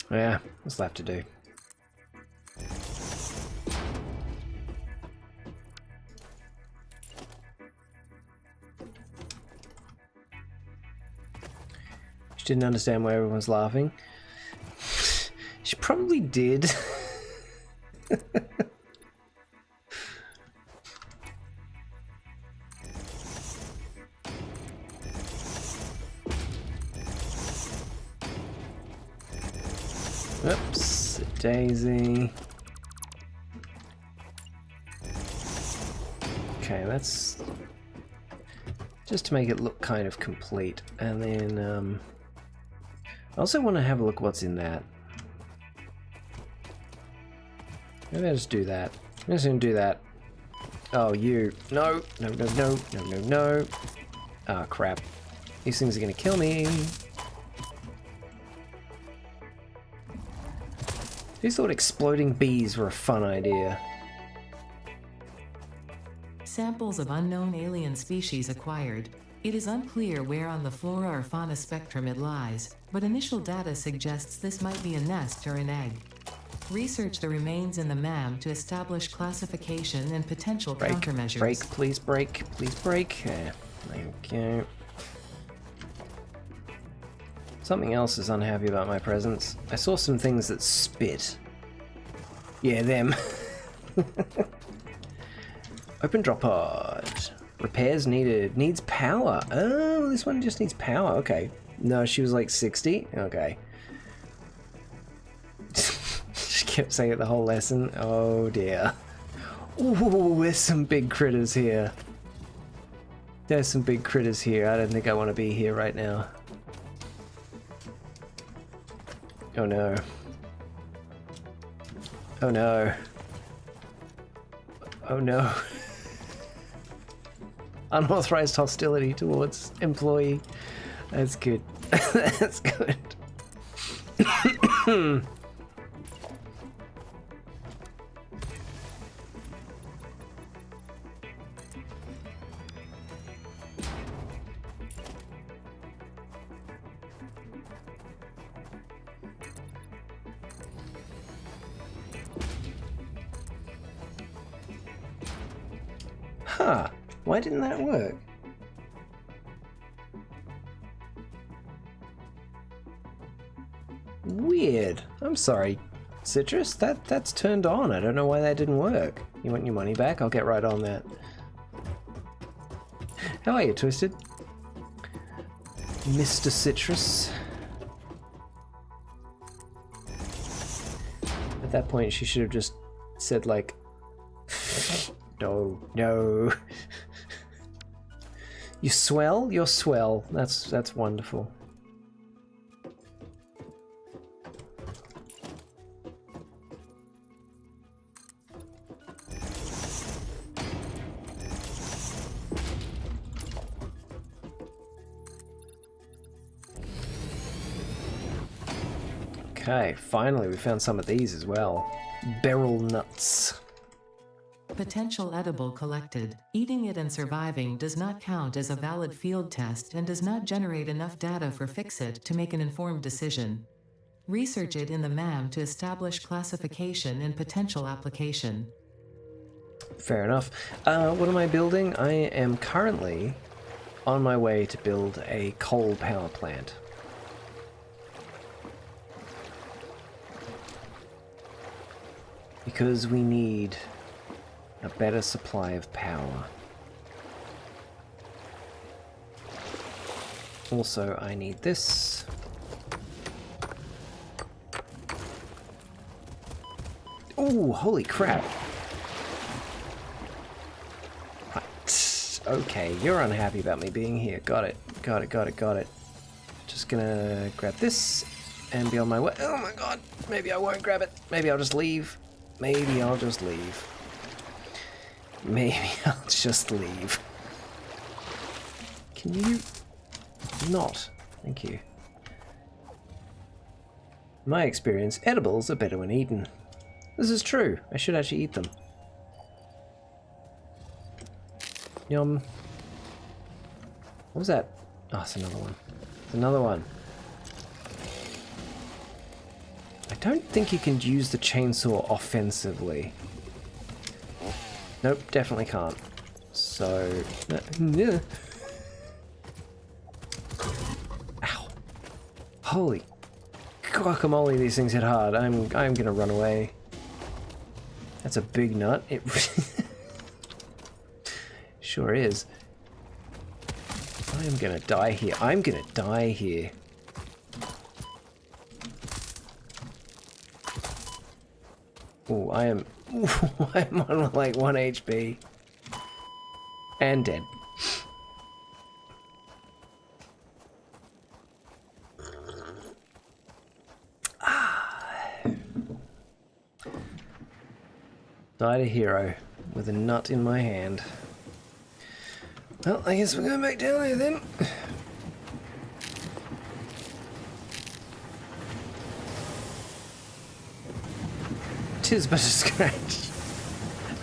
Yeah, what's left to do? didn't understand why everyone was laughing. She probably did. Oops, daisy. Okay, that's just to make it look kind of complete. And then I also want to have a look what's in that. Maybe I'll just do that. I'm just gonna do that. Oh, you. No, no, no, no, no, no, no. Ah, crap. These things are gonna kill me. Who thought exploding bees were a fun idea? Samples of unknown alien species acquired. It is unclear where on the flora or fauna spectrum it lies, but initial data suggests this might be a nest or an egg. Research the remains in the MAM to establish classification and potential countermeasures. Break, please break, please break. Yeah, thank you. Something else is unhappy about my presence. I saw some things that spit. Yeah, them. Open drop pod. Repairs needed. Needs power. Oh, this one just needs power. Okay. No, she was like 60? Okay. She kept saying it the whole lesson. Oh dear. Ooh, there's some big critters here. There's some big critters here. I don't think I want to be here right now. Oh no. Oh no. Oh no. Unauthorized hostility towards employee. That's good. That's good. Huh. Why didn't that work? Weird. I'm sorry, Citrus. That's turned on. I don't know why that didn't work. You want your money back? I'll get right on that. How are you, Twisted? Mr. Citrus. At that point, she should have just said, like, no, no. You swell? You're swell. That's wonderful. Okay, finally we found some of these as well. Beryl nuts. Potential edible collected. Eating it and surviving does not count as a valid field test and does not generate enough data for Fixit to make an informed decision. Research it in the MAM to establish classification and potential application. Fair enough. What am I building? I am currently on my way to build a coal power plant. Because we need a better supply of power. Also, I need this. Oh, holy crap. Right. Okay, you're unhappy about me being here. Got it. Got it, got it, got it. Just gonna grab this and be on my way. Oh my god. Maybe I won't grab it. Maybe I'll just leave. Maybe I'll just leave. Maybe I'll just leave. Can you not? Thank you. In my experience, edibles are better when eaten. This is true. I should actually eat them. Yum. What was that? Oh, it's another one. It's another one. I don't think you can use the chainsaw offensively. Nope, definitely can't. So... yeah. Ow. Holy guacamole, these things hit hard. I'm gonna run away. That's a big nut. It sure is. I am gonna die here. I'm gonna die here. Oh, I am I'm on like 1 HP. And dead. Died a hero with a nut in my hand. Well, I guess we're going back down there then. Tis but a scratch.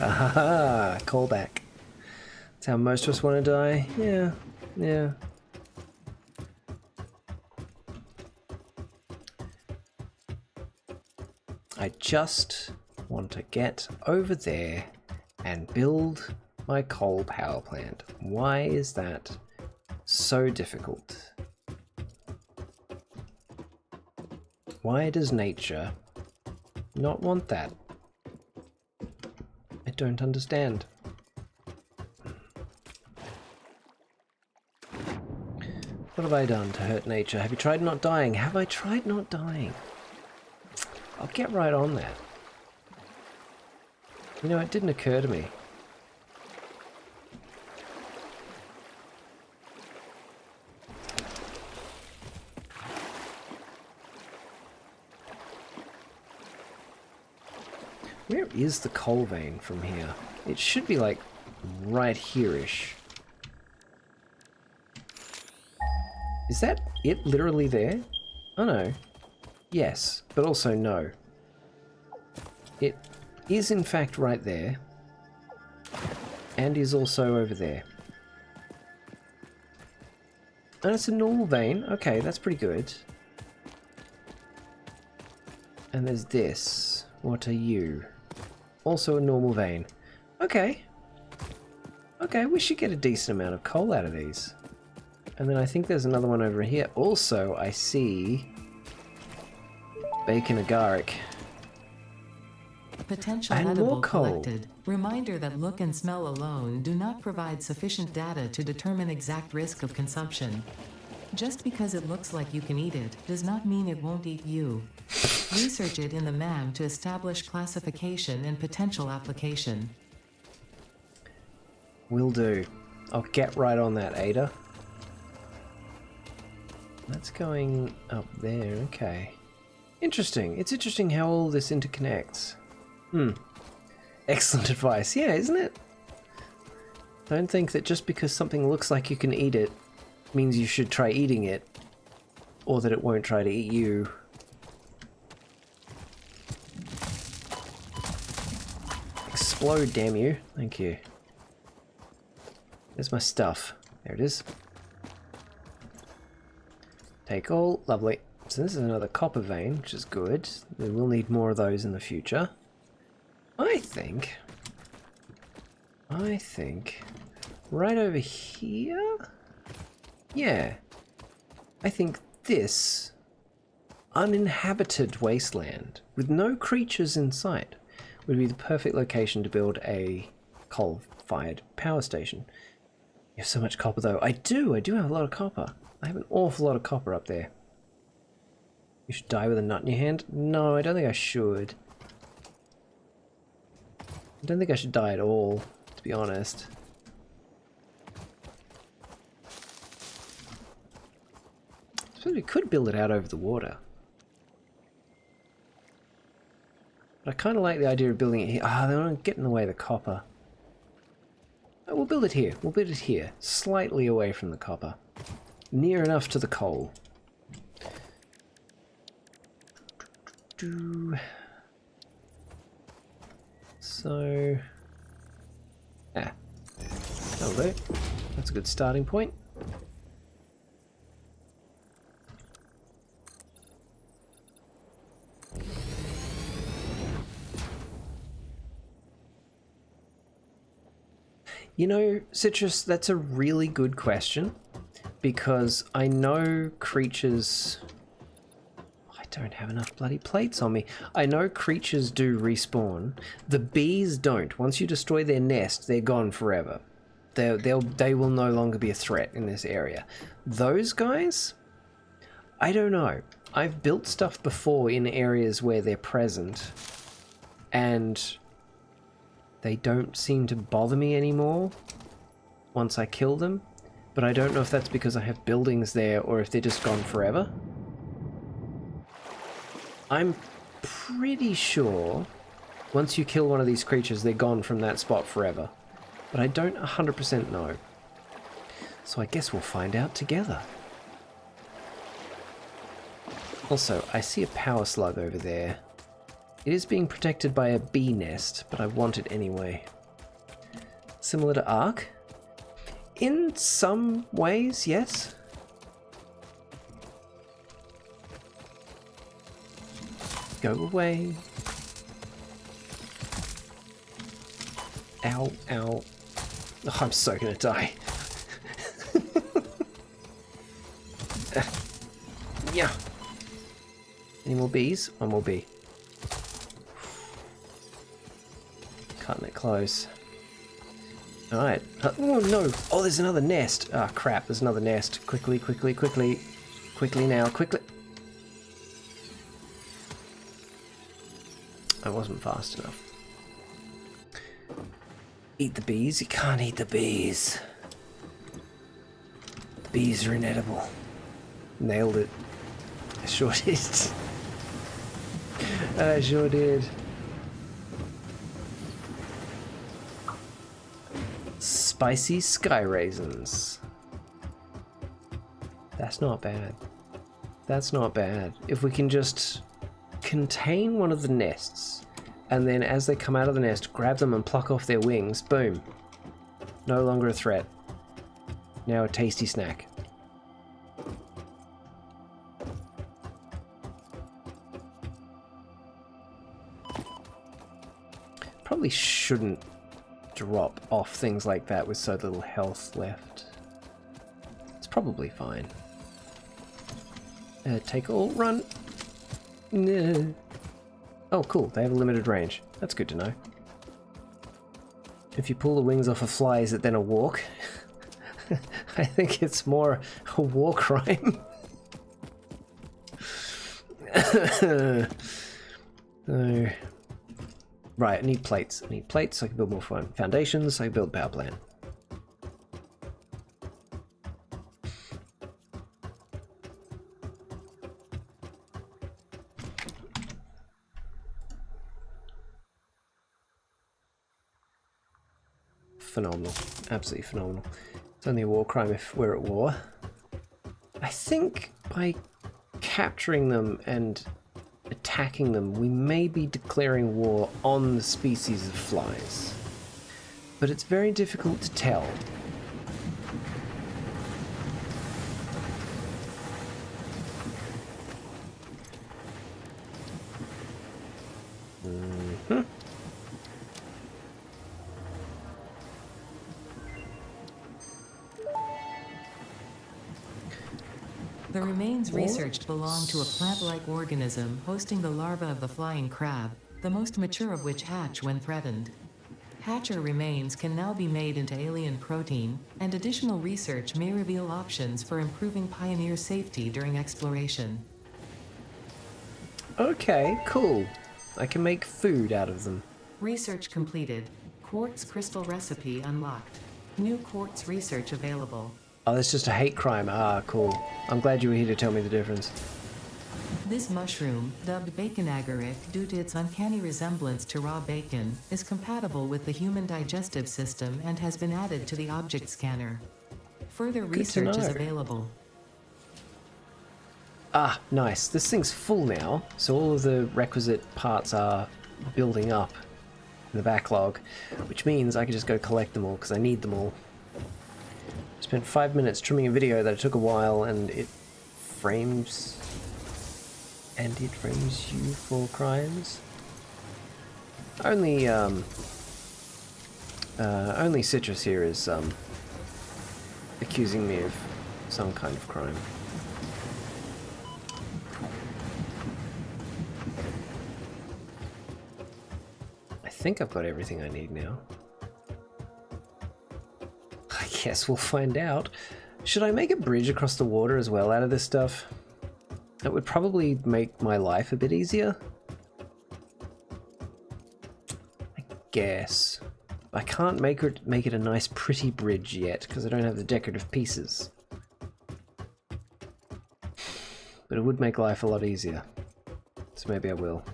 Aha, callback. That's how most of us want to die. Yeah, yeah. I just want to get over there and build my coal power plant. Why is that so difficult? Why does nature not want that? I don't understand. What have I done to hurt nature? Have you tried not dying? Have I tried not dying? I'll get right on that. You know, it didn't occur to me. Where is the coal vein from here? It should be like right here-ish. Is that it literally there? Oh no. Yes, but also no. It is in fact right there. And is also over there. And it's a normal vein. Okay, that's pretty good. And there's this. What are you? Also a normal vein. Okay. Okay, we should get a decent amount of coal out of these. And then I think there's another one over here. Also, I see bacon agaric. Potential And edible more coal. collected. Reminder that look and smell alone do not provide sufficient data to determine exact risk of consumption. Just because it looks like you can eat it does not mean it won't eat you. Research it in the MAM to establish classification and potential application. Will do. I'll get right on that, Ada. That's going up there, okay. Interesting. It's interesting how all this interconnects. Excellent advice. Yeah, isn't it? Don't think that just because something looks like you can eat it means you should try eating it, or that it won't try to eat you. Explode, damn you. Thank you. There's my stuff. There it is. Take all. Lovely. So this is another copper vein, which is good. We will need more of those in the future. I think right over here? Yeah. I think this uninhabited wasteland with no creatures in sight would be the perfect location to build a coal-fired power station. You have so much copper though. I do have a lot of copper. I have an awful lot of copper up there. You should die with a nut in your hand? No, I don't think I should. I don't think I should die at all, to be honest. I suppose we could build it out over the water. But I kind of like the idea of building it here. Ah, they want to get in the way of the copper. Oh, we'll build it here. We'll build it here. Slightly away from the copper. Near enough to the coal. So... yeah. That'll do. That's a good starting point. You know, Citrus, that's a really good question, because I know creatures don't have enough bloody plates on me. I know creatures do respawn. The bees don't. Once you destroy their nest, they're gone forever. They will no longer be a threat in this area. Those guys, I don't know. I've built stuff before in areas where they're present, and they don't seem to bother me anymore once I kill them. But I don't know if that's because I have buildings there or if they're just gone forever. I'm pretty sure once you kill one of these creatures, they're gone from that spot forever. But I don't 100% know. So I guess we'll find out together. Also, I see a power slug over there. It is being protected by a bee nest, but I want it anyway. Similar to Ark? In some ways, yes. Go away. Ow, ow. Oh, I'm so gonna die. Yeah. Any more bees? One more bee. Cutting it close. Alright. Oh no! Oh, there's another nest! Ah, crap, there's another nest. Quickly, quickly, quickly. Quickly now, quickly. I wasn't fast enough. Eat the bees? You can't eat the bees. The bees are inedible. Nailed it. I sure did. I sure did. Spicy sky raisins. That's not bad. That's not bad. If we can just contain one of the nests, and then as they come out of the nest, grab them and pluck off their wings, boom. No longer a threat. Now a tasty snack. Probably shouldn't drop off things like that with so little health left. It's probably fine. Take all, run. No. Oh, cool. They have a limited range. That's good to know. If you pull the wings off a fly, is it then a walk? I think it's more a war crime. No. Right, I need plates. I need plates so I can build more foundations, so I can build a power plant. Phenomenal. Absolutely phenomenal. It's only a war crime if we're at war. I think by capturing them and attacking them, we may be declaring war on the species of flies. But it's very difficult to tell. The remains researched belong to a plant-like organism hosting the larva of the flying crab, the most mature of which hatch when threatened. Hatcher remains can now be made into alien protein, and additional research may reveal options for improving Pioneer safety during exploration. Okay, cool. I can make food out of them. Research completed. Quartz crystal recipe unlocked. New quartz research available. Oh, that's just a hate crime. Ah, cool. I'm glad you were here to tell me the difference. This mushroom, dubbed bacon agaric due to its uncanny resemblance to raw bacon, is compatible with the human digestive system and has been added to the object scanner. Further research is available. Ah, nice. This thing's full now, so all of the requisite parts are building up in the backlog, which means I can just go collect them all because I need them all. Spent 5 minutes trimming a video that took a while, and it frames you for crimes. Only Citrus here is accusing me of some kind of crime. think I've got everything I need now. I guess we'll find out. Should I make a bridge across the water as well out of this stuff? That would probably make my life a bit easier. I guess. I can't make it a nice pretty bridge yet because I don't have the decorative pieces. But it would make life a lot easier. So maybe I will.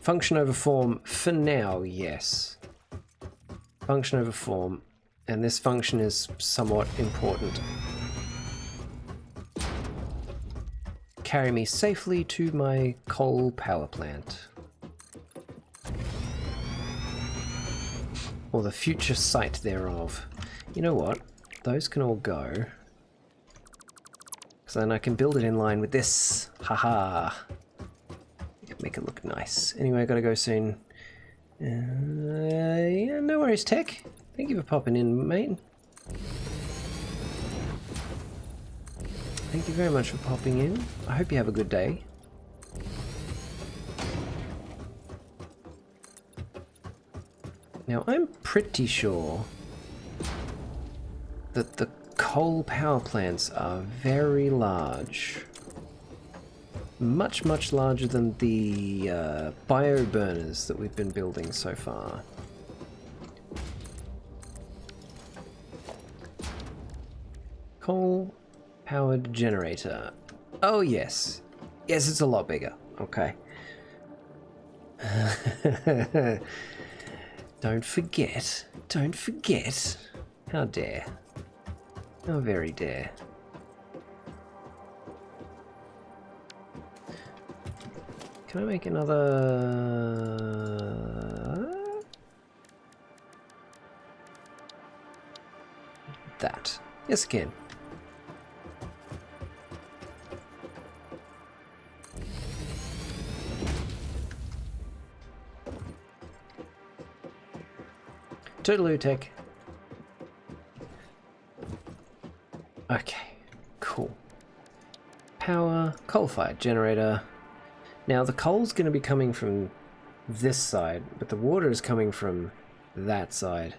Function over form for now, yes. Function over form, and this function is somewhat important. Carry me safely to my coal power plant. Or the future site thereof. You know what? Those can all go. So then I can build it in line with this. Haha. Make it look nice. Anyway, I gotta go soon. Yeah, no worries, Tech. Thank you for popping in, mate. Thank you very much for popping in. I hope you have a good day. Now, I'm pretty sure that the coal power plants are very large. Much, much larger than the bio burners that we've been building so far. Coal powered generator. Oh yes. Yes, it's a lot bigger. Okay. Don't forget. Don't forget. How dare. How very dare. Can I make another... that? Yes, I can. Toodaloo, Tech. Okay, cool. Power, coal-fired generator. Now the coal's going to be coming from this side, but the water is coming from that side.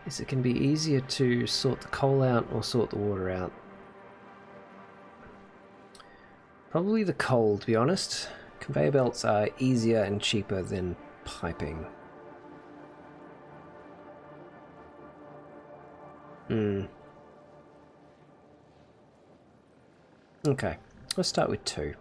Is it going to be easier to sort the coal out or sort the water out? Probably the coal, to be honest. Conveyor belts are easier and cheaper than piping. Okay. Let's start with 2.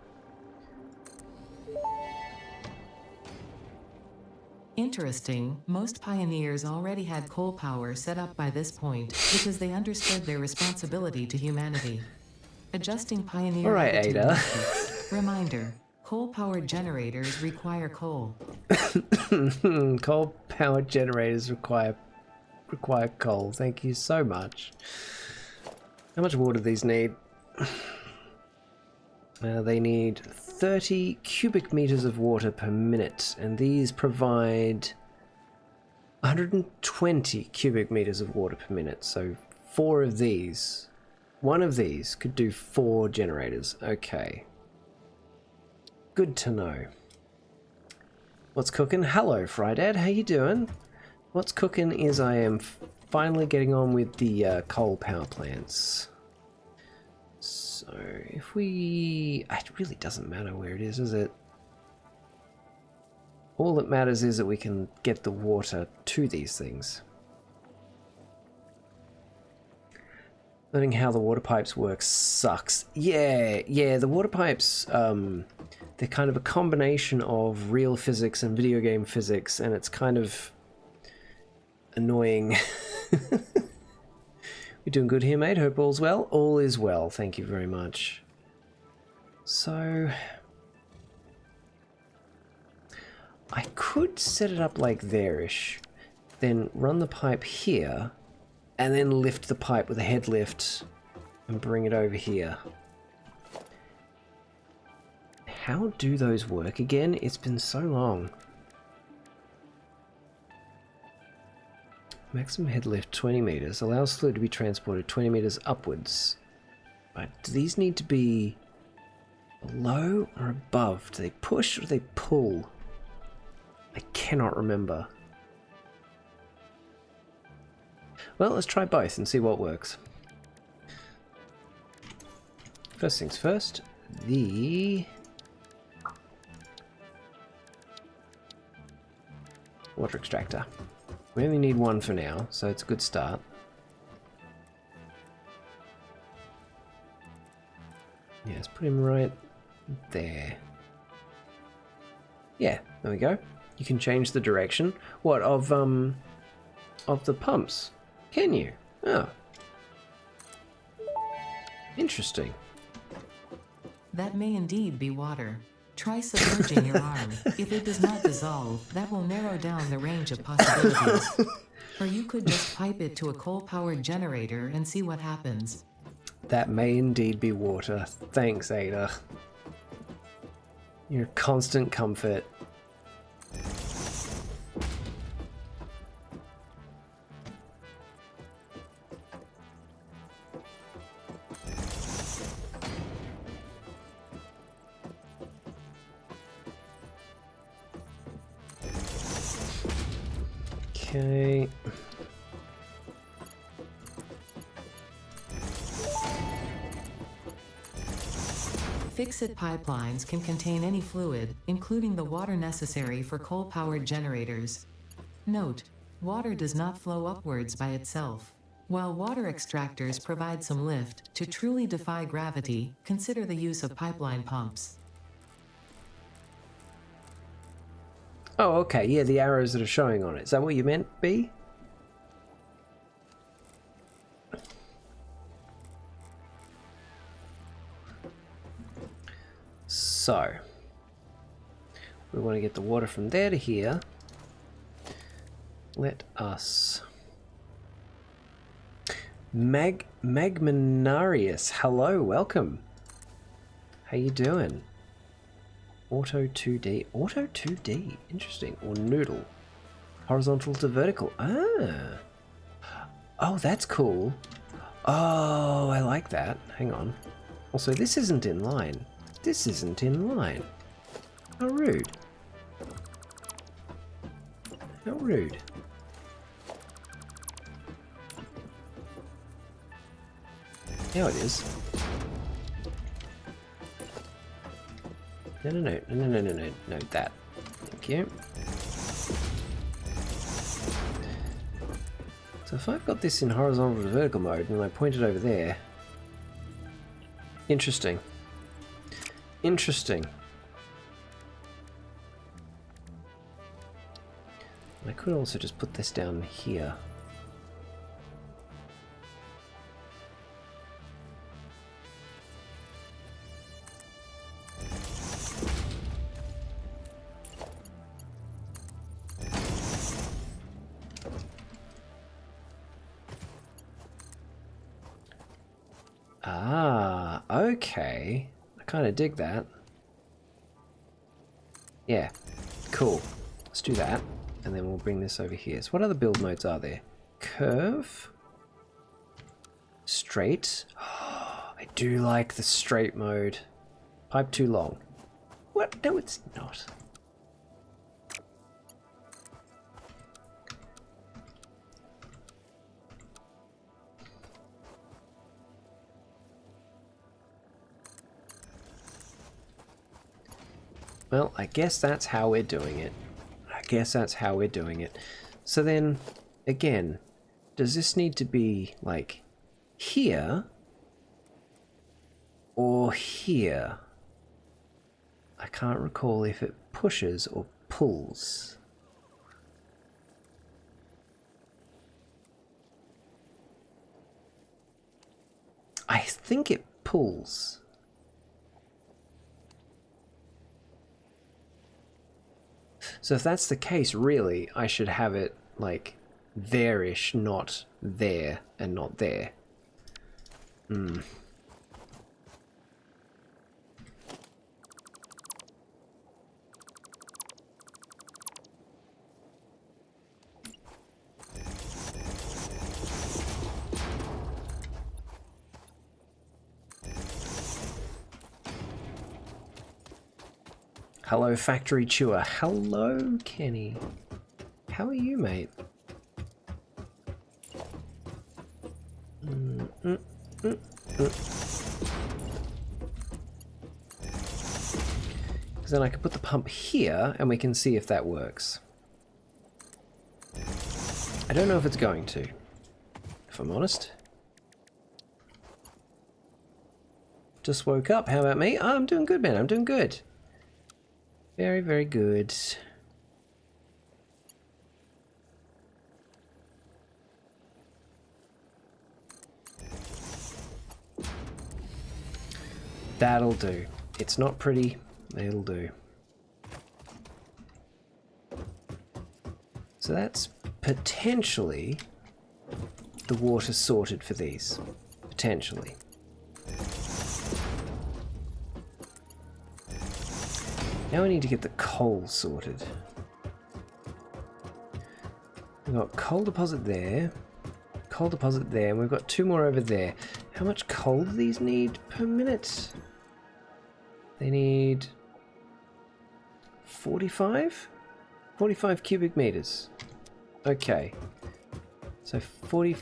Interesting, most pioneers already had coal power set up by this point because they understood their responsibility to humanity. Adjusting pioneer All right, attitude Ada. metrics. Reminder, coal-powered generators require coal. Coal-powered generators require coal. Thank you so much. How much water do these need? They need 30 cubic meters of water per minute, and these provide 120 cubic meters of water per minute. So 4 of these, one of these could do 4 generators. Okay. Good to know. What's cooking? Hello, Frydad. How you doing? What's cooking is I am finally getting on with the coal power plants. So if we... it really doesn't matter where it is it? All that matters is that we can get the water to these things. Learning how the water pipes work sucks. Yeah, the water pipes, they're kind of a combination of real physics and video game physics, and it's kind of annoying. We're doing good here, mate. Hope all's well. All is well. Thank you very much. So... I could set it up like there-ish, then run the pipe here, and then lift the pipe with a head lift and bring it over here. How do those work again? It's been so long. Maximum head lift 20 meters. Allows fluid to be transported 20 meters upwards. Right, do these need to be below or above? Do they push or do they pull? I cannot remember. Well, let's try both and see what works. First things first, the water extractor. We only need one for now, so it's a good start. Yeah, let's put him right there. Yeah, there we go. You can change the direction. What, of the pumps? Can you? Oh. Interesting. That may indeed be water. Try submerging your arm. If it does not dissolve, that will narrow down the range of possibilities. Or you could just pipe it to a coal-powered generator and see what happens. That may indeed be water. Thanks, Ada. You're a constant comfort. Okay. Fix-it pipelines can contain any fluid, including the water necessary for coal-powered generators. Note: water does not flow upwards by itself. While water extractors provide some lift, to truly defy gravity, consider the use of pipeline pumps. Oh, okay. Yeah, the arrows that are showing on it. Is that what you meant, B? So, we want to get the water from there to here. Let us... Magmanarius, hello, welcome. How you doing? Auto 2D. Auto 2D. Interesting. Or noodle. Horizontal to vertical. Ah. Oh, that's cool. Oh, I like that. Hang on. Also, this isn't in line. This isn't in line. How rude. How rude. Now it is. No, that. Thank you. So if I've got this in horizontal to vertical mode and I point it over there... Interesting. Interesting. I could also just put this down here. Ah, okay. I kind of dig that. Yeah, cool. Let's do that, and then we'll bring this over here. So what other build modes are there? Curve? Straight? Oh, I do like the straight mode. Pipe too long. What? No, it's not. Well, I guess that's how we're doing it. So then, again, does this need to be, like, here? Or here? I can't recall if it pushes or pulls. I think it pulls. So if that's the case, really, I should have it, like, there-ish, not there and not there. Hello, Factory Chewer. Hello, Kenny. How are you, mate? Because then I can put the pump here and we can see if that works. I don't know if it's going to, if I'm honest. Just woke up. How about me? Oh, I'm doing good, man. I'm doing good. Very, very good. That'll do. It's not pretty. It'll do. So that's potentially the water sorted for these. Potentially. Now we need to get the coal sorted. We've got coal deposit there, and we've got 2 more over there. How much coal do these need per minute? They need 45? 45 cubic meters. Okay. So 40...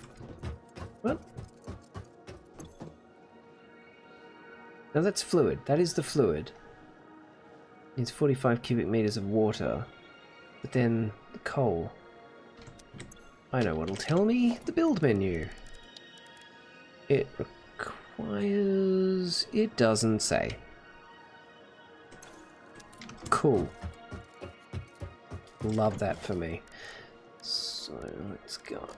What? No, that's fluid. That is the fluid. Needs 45 cubic meters of water. But then the coal. I know what'll tell me. The build menu. It requires... It doesn't say. Cool. Love that for me. So let's go.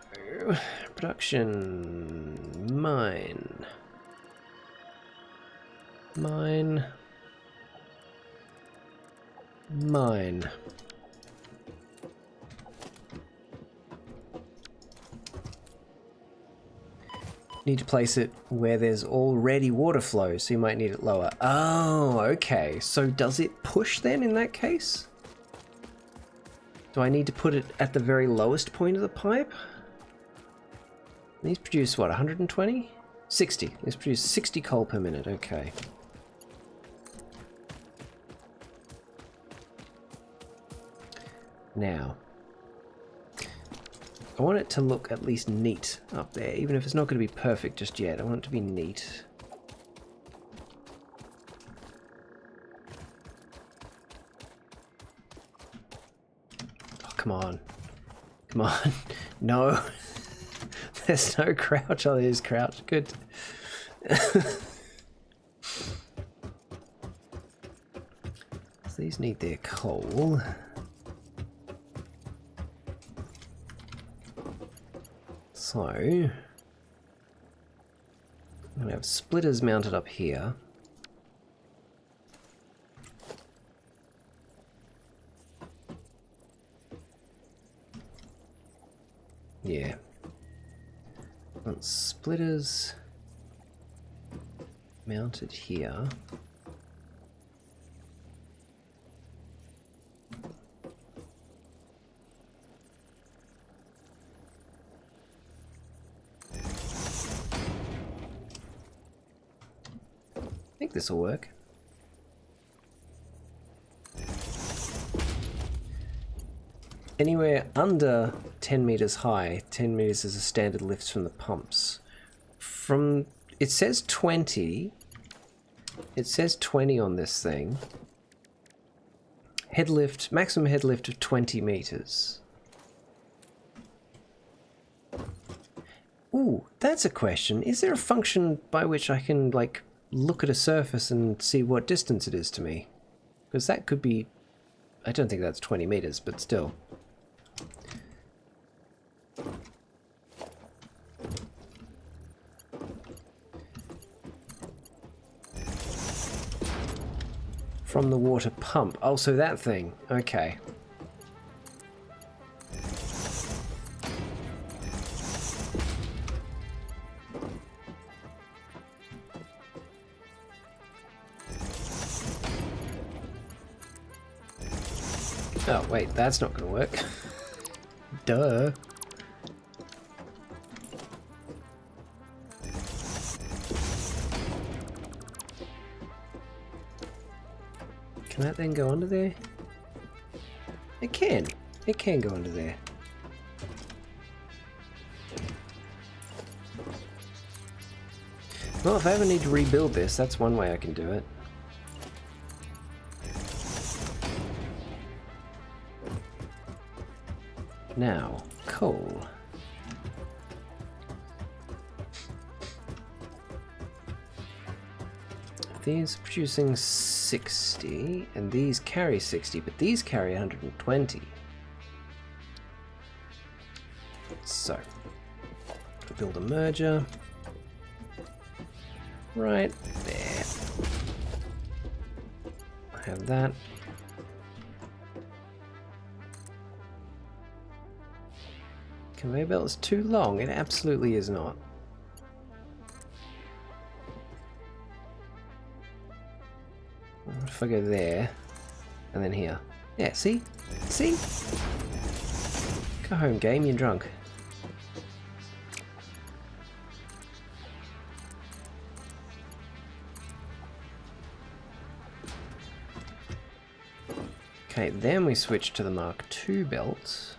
Production. Mine. Mine. Mine. Need to place it where there's already water flow, so you might need it lower. Oh, okay. So does it push then in that case? Do I need to put it at the very lowest point of the pipe? These produce what, 120? 60. These produce 60 coal per minute, okay. Now, I want it to look at least neat up there, even if it's not going to be perfect just yet. I want it to be neat. Oh, come on. Come on. No. There's no crouch. Oh, there's crouch. Good. So these need their coal. So, I'm going to have splitters mounted up here. Yeah. Want splitters mounted here. I think this will work. Anywhere under 10 meters high, 10 meters is a standard lift from the pumps. From, it says 20. It says 20 on this thing. Head lift, maximum head lift of 20 meters. Ooh, that's a question. Is there a function by which I can, like, look at a surface and see what distance it is to me? Because that could be... I don't think that's 20 meters, but still. From the water pump. Oh, so that thing. Okay. Oh, wait, that's not going to work. Duh. Can that then go under there? It can. It can go under there. Well, if I ever need to rebuild this, that's one way I can do it. Now, coal. These are producing 60, and these carry 60, but these carry 120. So, build a merger. Right there. I have that. Conveyor belt is too long. It absolutely is not. What if I go there and then here? Yeah, see? See? Go home, game, you're drunk. Okay, then we switch to the Mark II belt.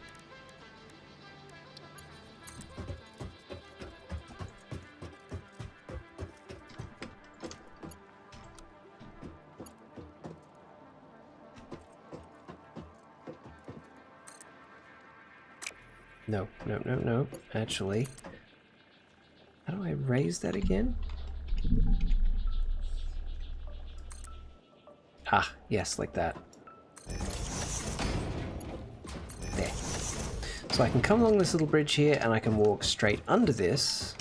No, no, no, no. Actually, how do I raise that again? Ah, yes, like that. There. So I can come along this little bridge here and I can walk straight under this.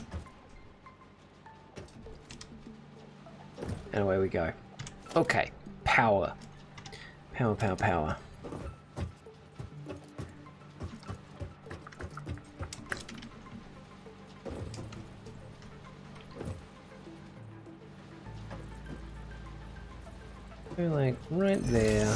And away we go. Okay, power. Power, power, power. Like right there.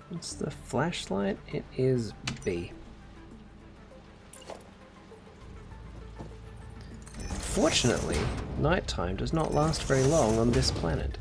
What's the flashlight? It is B. Fortunately, nighttime does not last very long on this planet.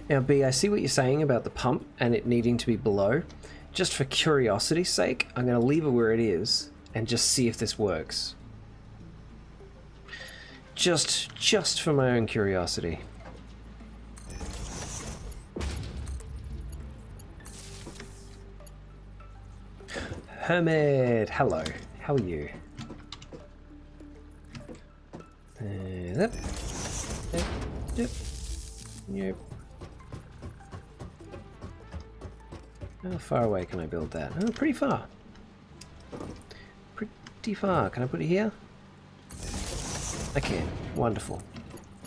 Now B, I see what you're saying about the pump and it needing to be below. Just for curiosity's sake, I'm going to leave it where it is and just see if this works. Just for my own curiosity. Hermit, hello. How are you? Yep. Yep. How far away can I build that? Oh, pretty far. Pretty far. Can I put it here? I can. Wonderful.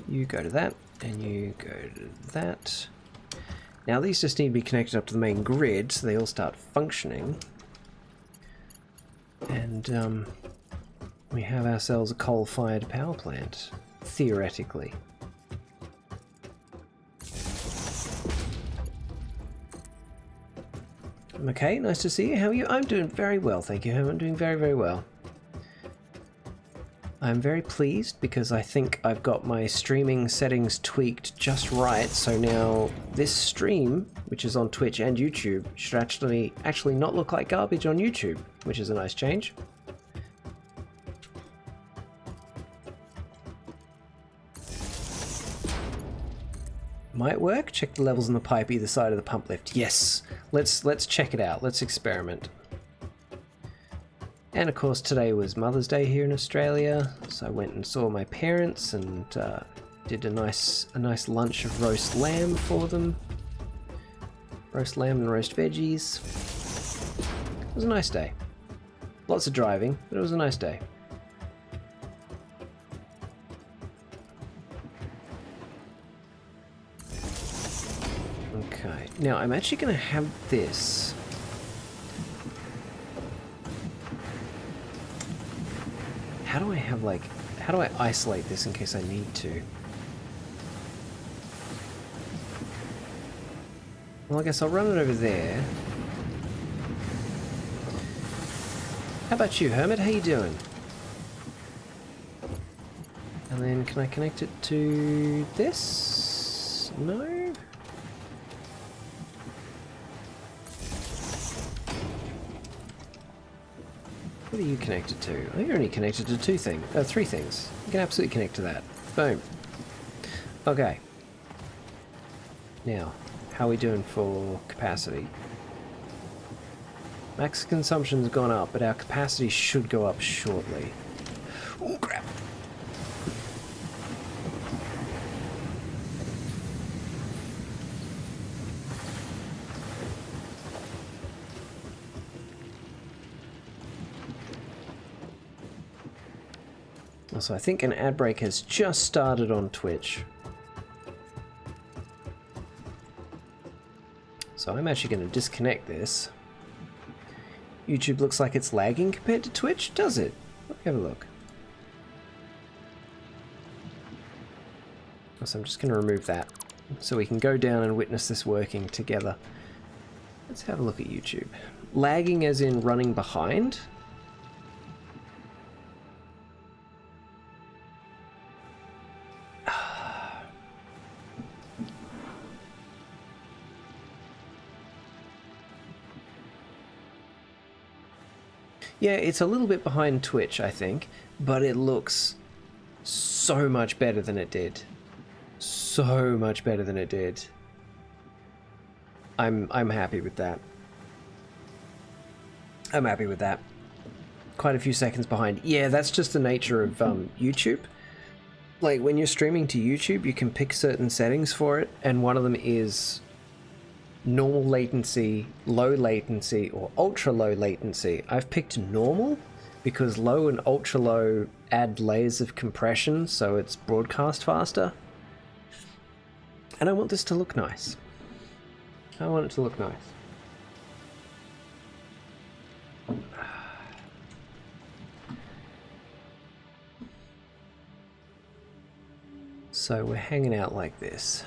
You go to that, and you go to that. Now these just need to be connected up to the main grid, so they all start functioning. And we have ourselves a coal-fired power plant, theoretically. Okay, nice to see you. How are you? I'm doing very well, thank you. I'm doing very, very well. I'm very pleased because I think I've got my streaming settings tweaked just right. So now this stream, which is on Twitch and YouTube, should actually not look like garbage on YouTube, which is a nice change. Might work. Check the levels in the pipe either side of the pump lift. Yes, let's check it out. Let's experiment. And of course today was Mother's Day here in Australia, so I went and saw my parents and Did a nice lunch of roast lamb for them. Roast lamb and roast veggies. It was a nice day. Lots of driving, but it was a nice day. Okay, now I'm actually going to have this. How do I have like, how do I isolate this in case I need to? Well, I guess I'll run it over there. How about you, Hermit? How you doing? And then can I connect it to this? No? What are you connected to? I think you're only connected to three things. You can absolutely connect to that. Boom. Okay. Now, how are we doing for capacity? Max consumption's gone up, but our capacity should go up shortly. Oh crap! So I think an ad break has just started on Twitch. So I'm actually going to disconnect this. YouTube looks like it's lagging compared to Twitch, does it? Let me have a look. So I'm just going to remove that so we can go down and witness this working together. Let's have a look at YouTube. Lagging as in running behind. Yeah, it's a little bit behind Twitch, I think, but it looks so much better than it did. So much better than it did. I'm happy with that. I'm happy with that. Quite a few seconds behind. Yeah, that's just the nature of YouTube. Like, when you're streaming to YouTube, you can pick certain settings for it, and one of them is normal latency, low latency, or ultra low latency. I've picked normal because low and ultra low add layers of compression, so it's broadcast faster. And I want this to look nice. I want it to look nice. So we're hanging out like this.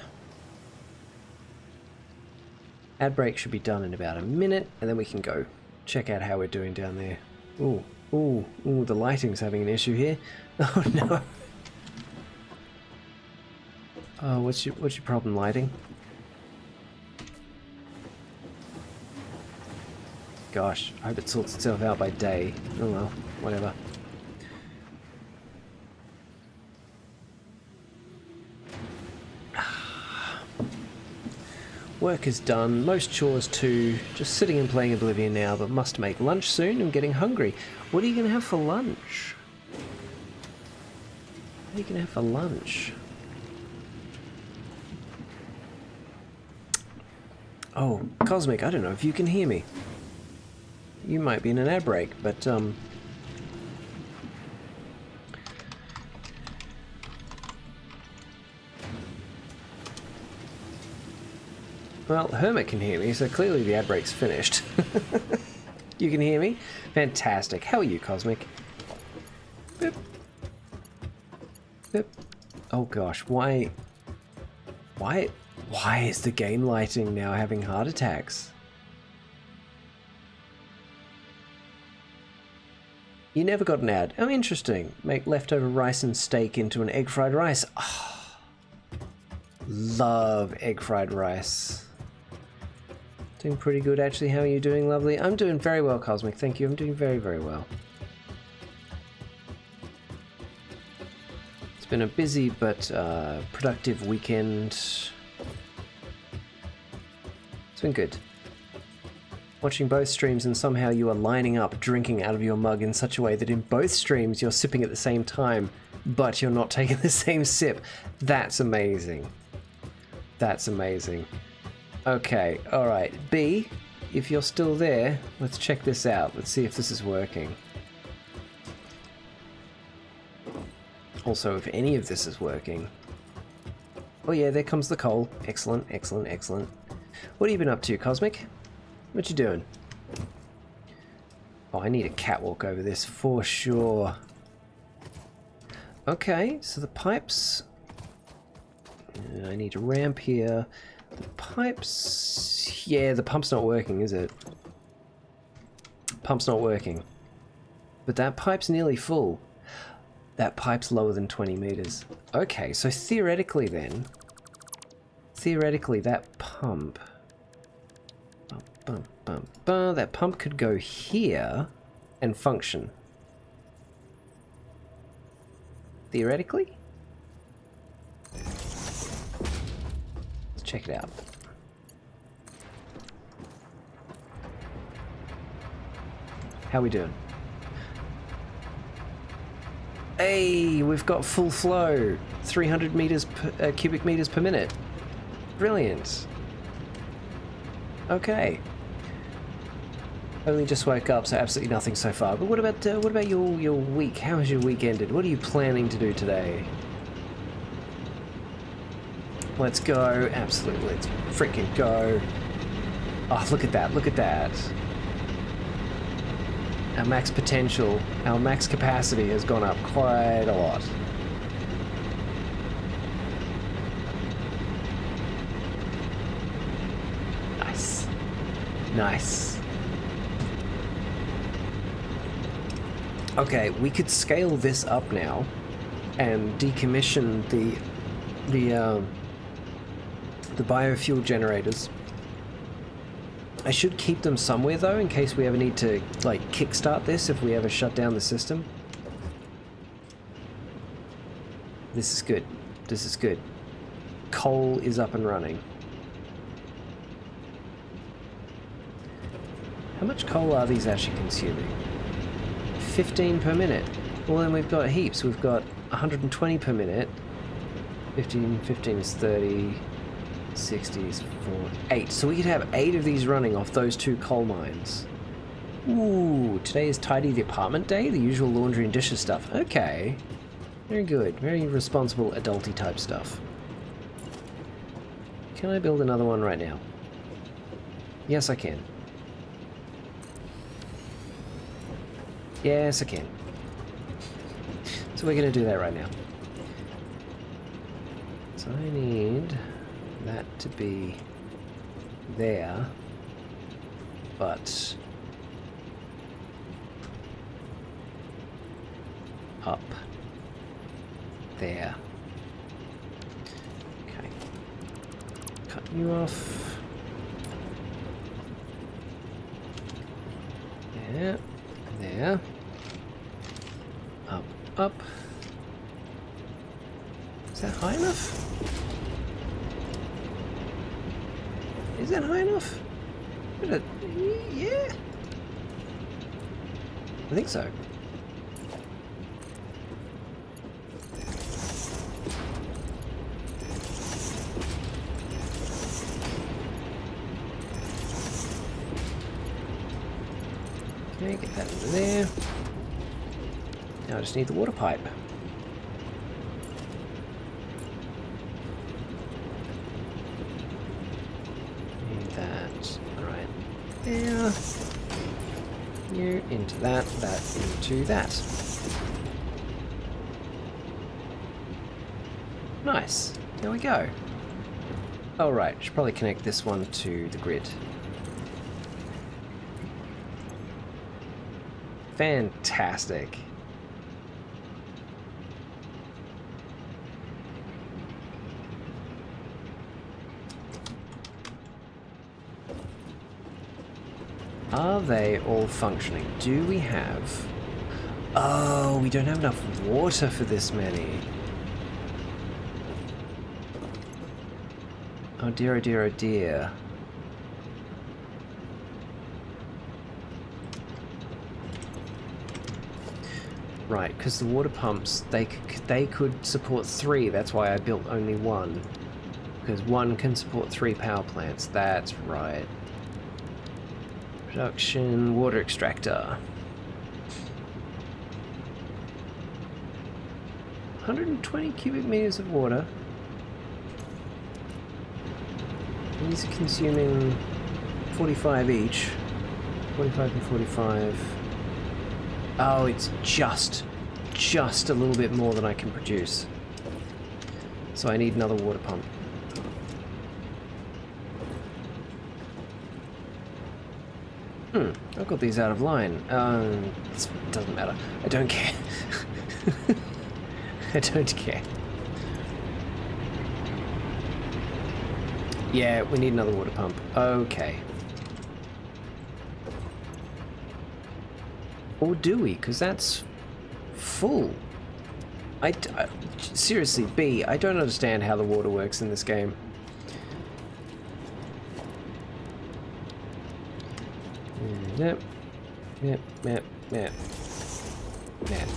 Ad break should be done in about a minute, and then we can go check out how we're doing down there. Ooh, ooh, ooh, the lighting's having an issue here. Oh no. Oh, what's your problem, lighting? Gosh, I hope it sorts itself out by day. Oh well, whatever. Work is done, most chores too, just sitting and playing Oblivion now, but must make lunch soon. I'm getting hungry. What are you going to have for lunch? What are you going to have for lunch? Oh, Cosmic, I don't know if you can hear me. You might be in an ad break, but well, Hermit can hear me, so clearly the ad break's finished. You can hear me? Fantastic. How are you, Cosmic? Boop. Boop. Oh gosh, why is the game lighting now having heart attacks? You never got an ad. Oh, interesting. Make leftover rice and steak into an egg fried rice. Oh, love egg fried rice. Doing pretty good, actually. How are you doing, lovely? I'm doing very well, Cosmic. Thank you. I'm doing very, very well. It's been a busy but productive weekend. It's been good. Watching both streams, and somehow you are lining up drinking out of your mug in such a way that in both streams you're sipping at the same time. but you're not taking the same sip. That's amazing. That's amazing. Okay, alright. B, if you're still there, let's check this out. Let's see if this is working. Also, if any of this is working. Oh yeah, there comes the coal. Excellent, excellent, excellent. What have you been up to, Cosmic? What you doing? Oh, I need a catwalk over this for sure. Okay, so the pipes... I need a ramp here. The pipes... Yeah, the pump's not working, is it? Pump's not working. But that pipe's nearly full. That pipe's lower than 20 meters. Okay, so theoretically then... Theoretically, that pump... that pump could go here and function. Theoretically? Let's check it out. How we doing? Hey, we've got full flow. 300 meters per, cubic meters per minute. Brilliant. Okay. Only just woke up, so absolutely nothing so far. But what about your week? How has your week ended? What are you planning to do today? Let's go. Absolutely, let's freaking go. Oh, look at that! Look at that! Our max potential, our max capacity has gone up quite a lot. Nice. Nice. Okay, we could scale this up now and decommission the biofuel generators. I should keep them somewhere though, in case we ever need to like kickstart this if we ever shut down the system. This is good. This is good. Coal is up and running. How much coal are these actually consuming? 15 per minute. Well, then we've got heaps. We've got 120 per minute. 15 is 30. 60 is 4. 8. So we could have 8 of these running off those 2 coal mines. Ooh, today is tidy the apartment day. The usual laundry and dishes stuff. Okay. Very good. Very responsible adulty type stuff. Can I build another one right now? Yes, I can. Yes, I can. So we're going to do that right now. So I need that to be there, but up there. Okay. Cut you off. There. There. Up, up. Is that high enough? Is that high enough? Yeah. I think so. Okay, get that into there. Now I just need the water pipe. Need that right there. You into that, that into that. Nice. There we go. Oh right, should probably connect this one to the grid. Fantastic. Are they all functioning? Do we have... Oh, we don't have enough water for this many. Oh dear, oh dear, oh dear. Right, because the water pumps, they could support 3. That's why I built only 1. Because 1 can support 3 power plants. That's right. Production, water extractor. 120 cubic meters of water. These are consuming 45 each. 45 and 45. Oh, it's just a little bit more than I can produce. So I need another water pump. I've got these out of line. It doesn't matter. I don't care. I don't care. Yeah, we need another water pump. Okay. Or do we? Because that's full. Seriously, B, I don't understand how the water works in this game. Yep. Yep, yep, yep. Yep.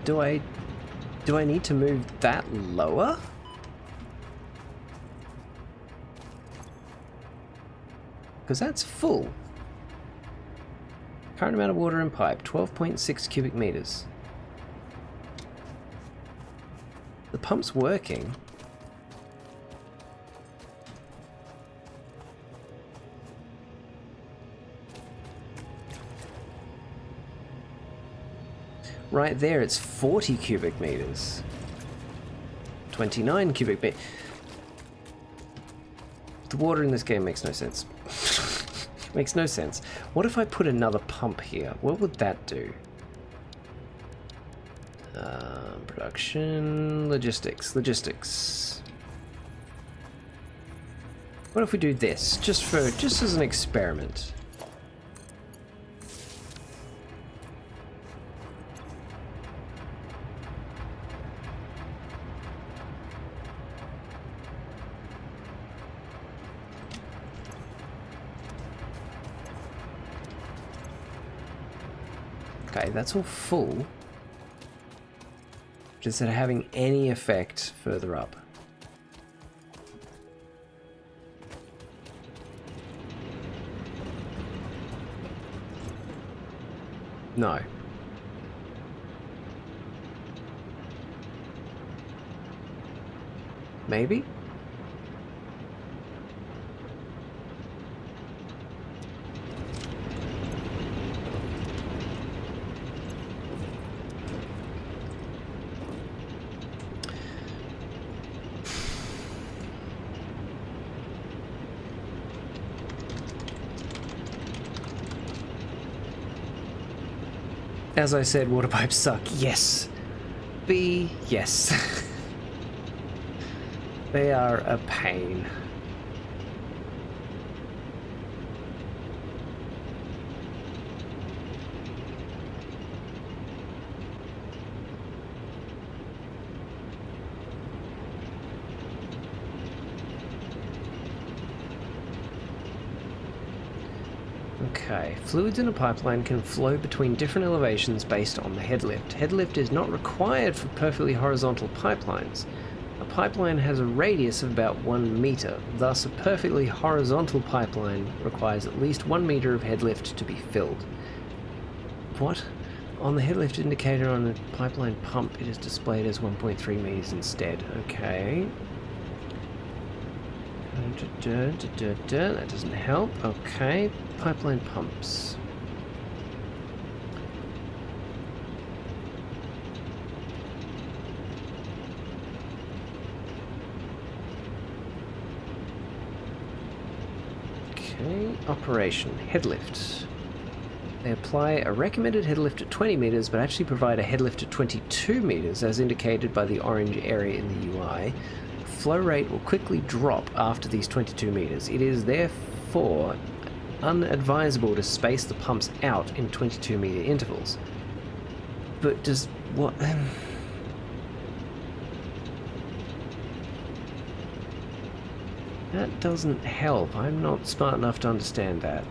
Do I need to move that lower? Because that's full. Current amount of water in pipe, 12.6 cubic meters. The pump's working. Right there, it's 40 cubic meters. 29 cubic meters. The water in this game makes no sense. Makes no sense. What if I put another pump here? What would that do? Production, logistics. What if we do this, just as an experiment? Okay, that's all full. Is it having any effect further up? No. Maybe? As I said, water pipes suck. Yes. B, yes. They are a pain. Okay, fluids in a pipeline can flow between different elevations based on the headlift. Headlift is not required for perfectly horizontal pipelines. A pipeline has a radius of about 1 meter, thus a perfectly horizontal pipeline requires at least 1 meter of headlift to be filled. What? On the headlift indicator on a pipeline pump, it is displayed as 1.3 meters instead. Okay. That doesn't help. Okay, pipeline pumps. Okay, operation. Headlift. They apply a recommended headlift at 20 meters, but actually provide a headlift at 22 meters, as indicated by the orange area in the UI. Flow rate will quickly drop after these 22 meters. It is therefore unadvisable to space the pumps out in 22 meter intervals. But does what? That doesn't help. I'm not smart enough to understand that.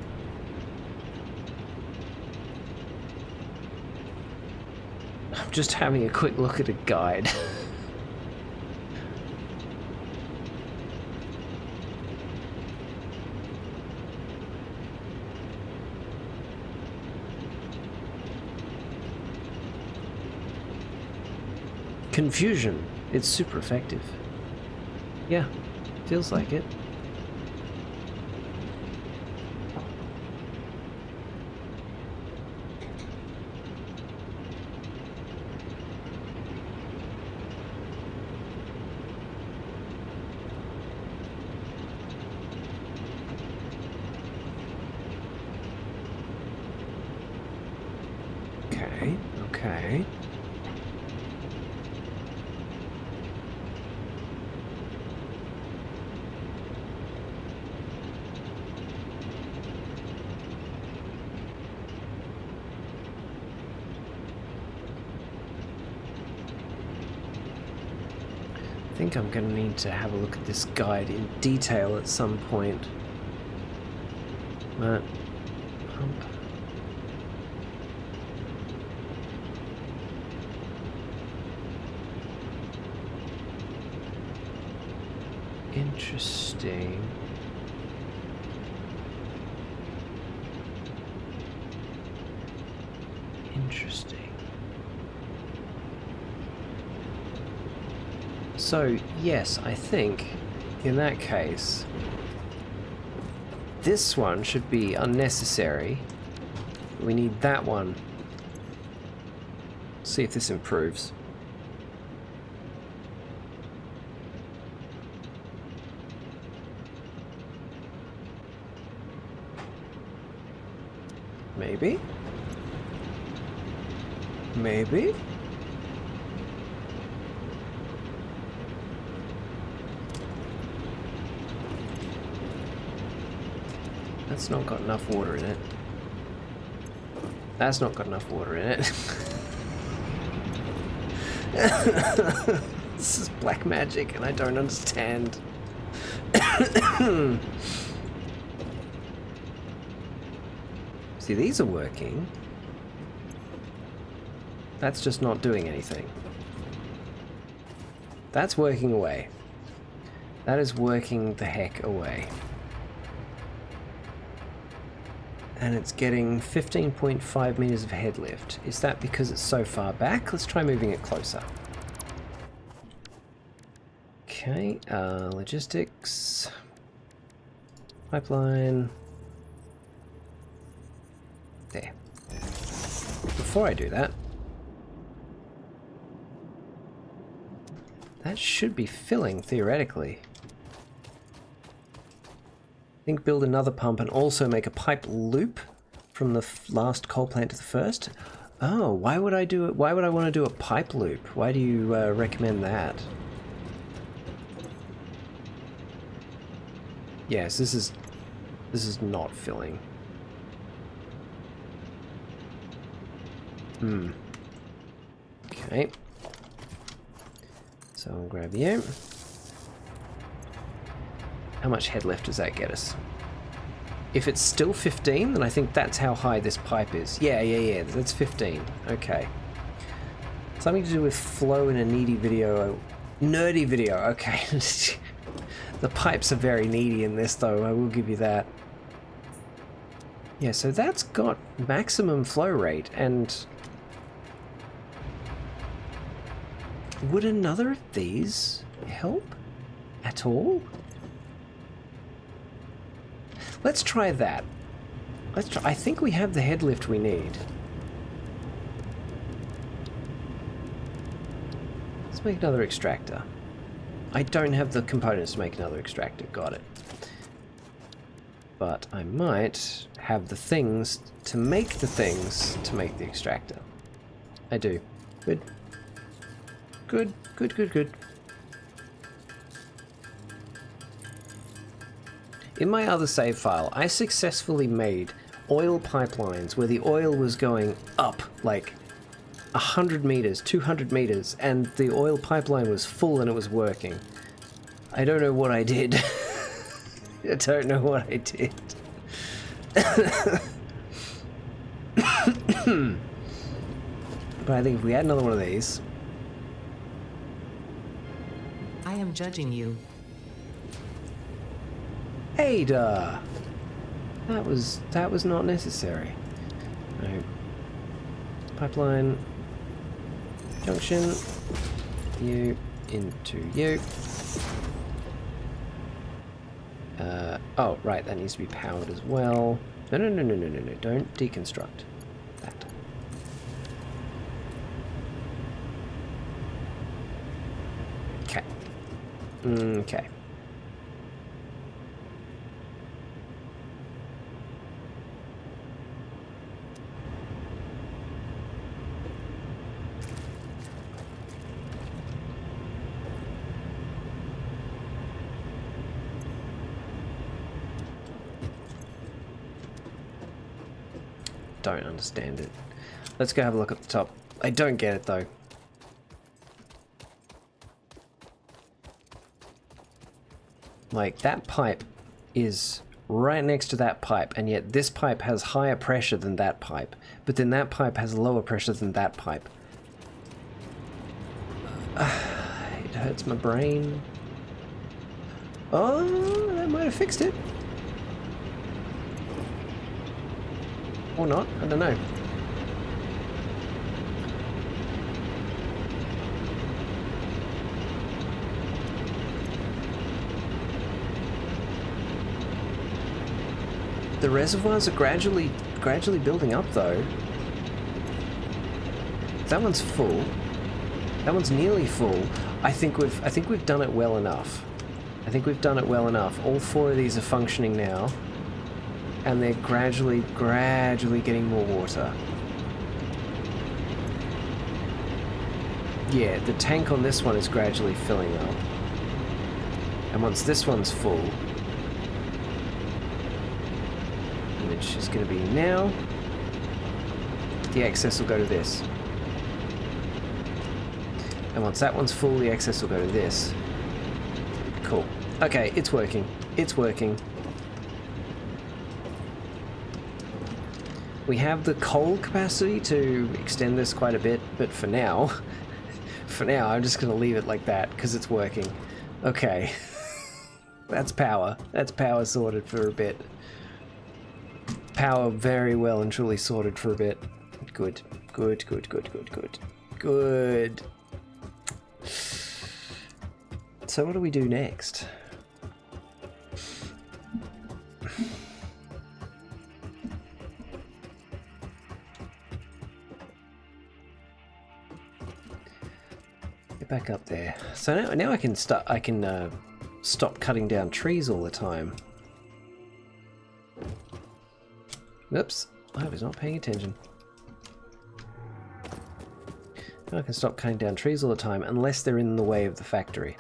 I'm just having a quick look at a guide. Confusion. It's super effective. Yeah, feels like it. Okay, okay. I think I'm going to need to have a look at this guide in detail at some point. But pump. Interesting. Interesting. So, yes, I think, in that case, this one should be unnecessary. We need that one. See if this improves. Maybe? Maybe? That's not got enough water in it. That's not got enough water in it. This is black magic and I don't understand. See, these are working. That's just not doing anything. That's working away. That is working the heck away. And it's getting 15.5 meters of head lift. Is that because it's so far back? Let's try moving it closer. Okay, logistics. Pipeline. There. Before I do that, that should be filling, theoretically. I think build another pump and also make a pipe loop from the last coal plant to the first. Oh, why would I do it? Why would I want to do a pipe loop? Why do you recommend that? Yes, this is not filling. Okay. So I'll grab you. How much head lift does that get us? If it's still 15, then I think that's how high this pipe is. Yeah, that's 15. Okay. Something to do with flow in a nerdy video, okay. The pipes are very needy in this though, I will give you that. Yeah, so that's got maximum flow rate, and would another of these help at all? Let's try that. Let's try. I think we have the head lift we need. Let's make another extractor. I don't have the components to make another extractor. Got it. But I might have the things to make the extractor. I do. Good. Good. In my other save file, I successfully made oil pipelines where the oil was going up like 100 meters, 200 meters, and the oil pipeline was full and it was working. I don't know what I did. I don't know what I did. But I think if we had another one of these... I am judging you. Ada! That was not necessary. No. Pipeline. Junction. You into you. Oh, right, that needs to be powered as well. No, don't deconstruct that. Okay. Okay. Don't understand it. Let's go have a look at the top. I don't get it though. Like, that pipe is right next to that pipe, and yet this pipe has higher pressure than that pipe, but then that pipe has lower pressure than that pipe. It hurts my brain. Oh, that might have fixed it. Or not, I don't know. The reservoirs are gradually building up though. That one's full. That one's nearly full. I think we've done it well enough. I think we've done it well enough. All four of these are functioning now. And they're gradually getting more water. Yeah, the tank on this one is gradually filling up. And once this one's full, which is going to be now, the excess will go to this. And once that one's full, the excess will go to this. Cool. Okay, it's working. It's working. We have the coal capacity to extend this quite a bit, but for now, I'm just going to leave it like that because it's working. Okay. That's power. That's power sorted for a bit. Power very well and truly sorted for a bit. Good. Good. So what do we do next? Back up there. So now I can start. I can stop cutting down trees all the time. Oops, I was not paying attention. Now I can stop cutting down trees all the time unless they're in the way of the factory.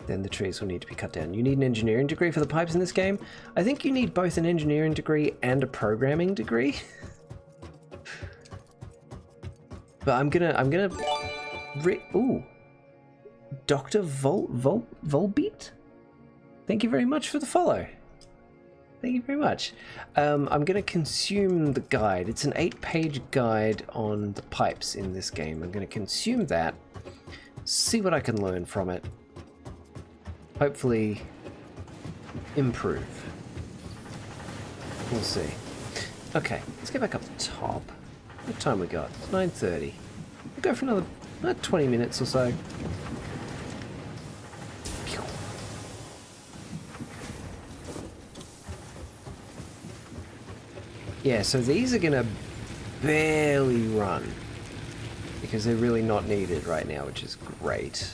Then the trees will need to be cut down. You need an engineering degree for the pipes in this game. I think you need both an engineering degree and a programming degree. But I'm gonna ooh, Dr. Volbeat? Thank you very much for the follow. Thank you very much. I'm going to consume the guide. It's an 8-page guide on the pipes in this game. I'm going to consume that, see what I can learn from it. Hopefully improve. We'll see. Okay, let's get back up the top. What time we got? It's 9:30. We'll go for another 20 minutes or so. Yeah, so these are gonna barely run because they're really not needed right now, which is great.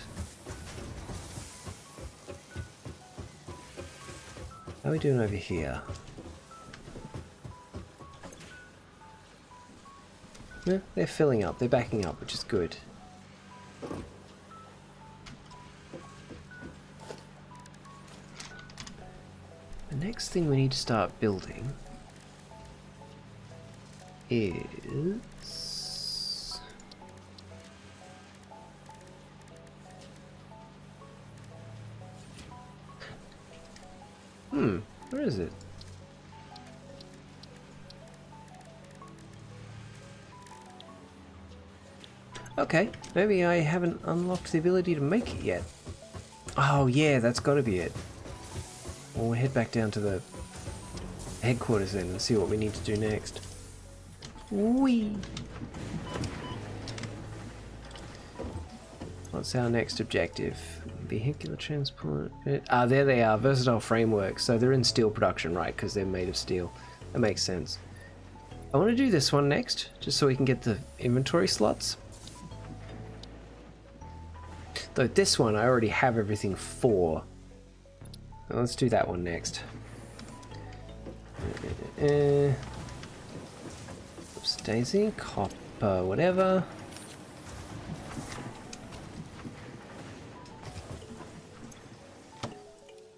How are we doing over here? Yeah, they're filling up, they're backing up, which is good. The next thing we need to start building is is it? Okay, maybe I haven't unlocked the ability to make it yet. Oh yeah, that's got to be it. Well, we'll head back down to the headquarters then and see what we need to do next. Whee! What's our next objective? Vehicular transport. Ah, there they are. Versatile framework. So they're in steel production, right? Because they're made of steel. That makes sense. I want to do this one next, just so we can get the inventory slots. Though this one I already have everything for. Well, let's do that one next. Oops, Daisy, copper, whatever.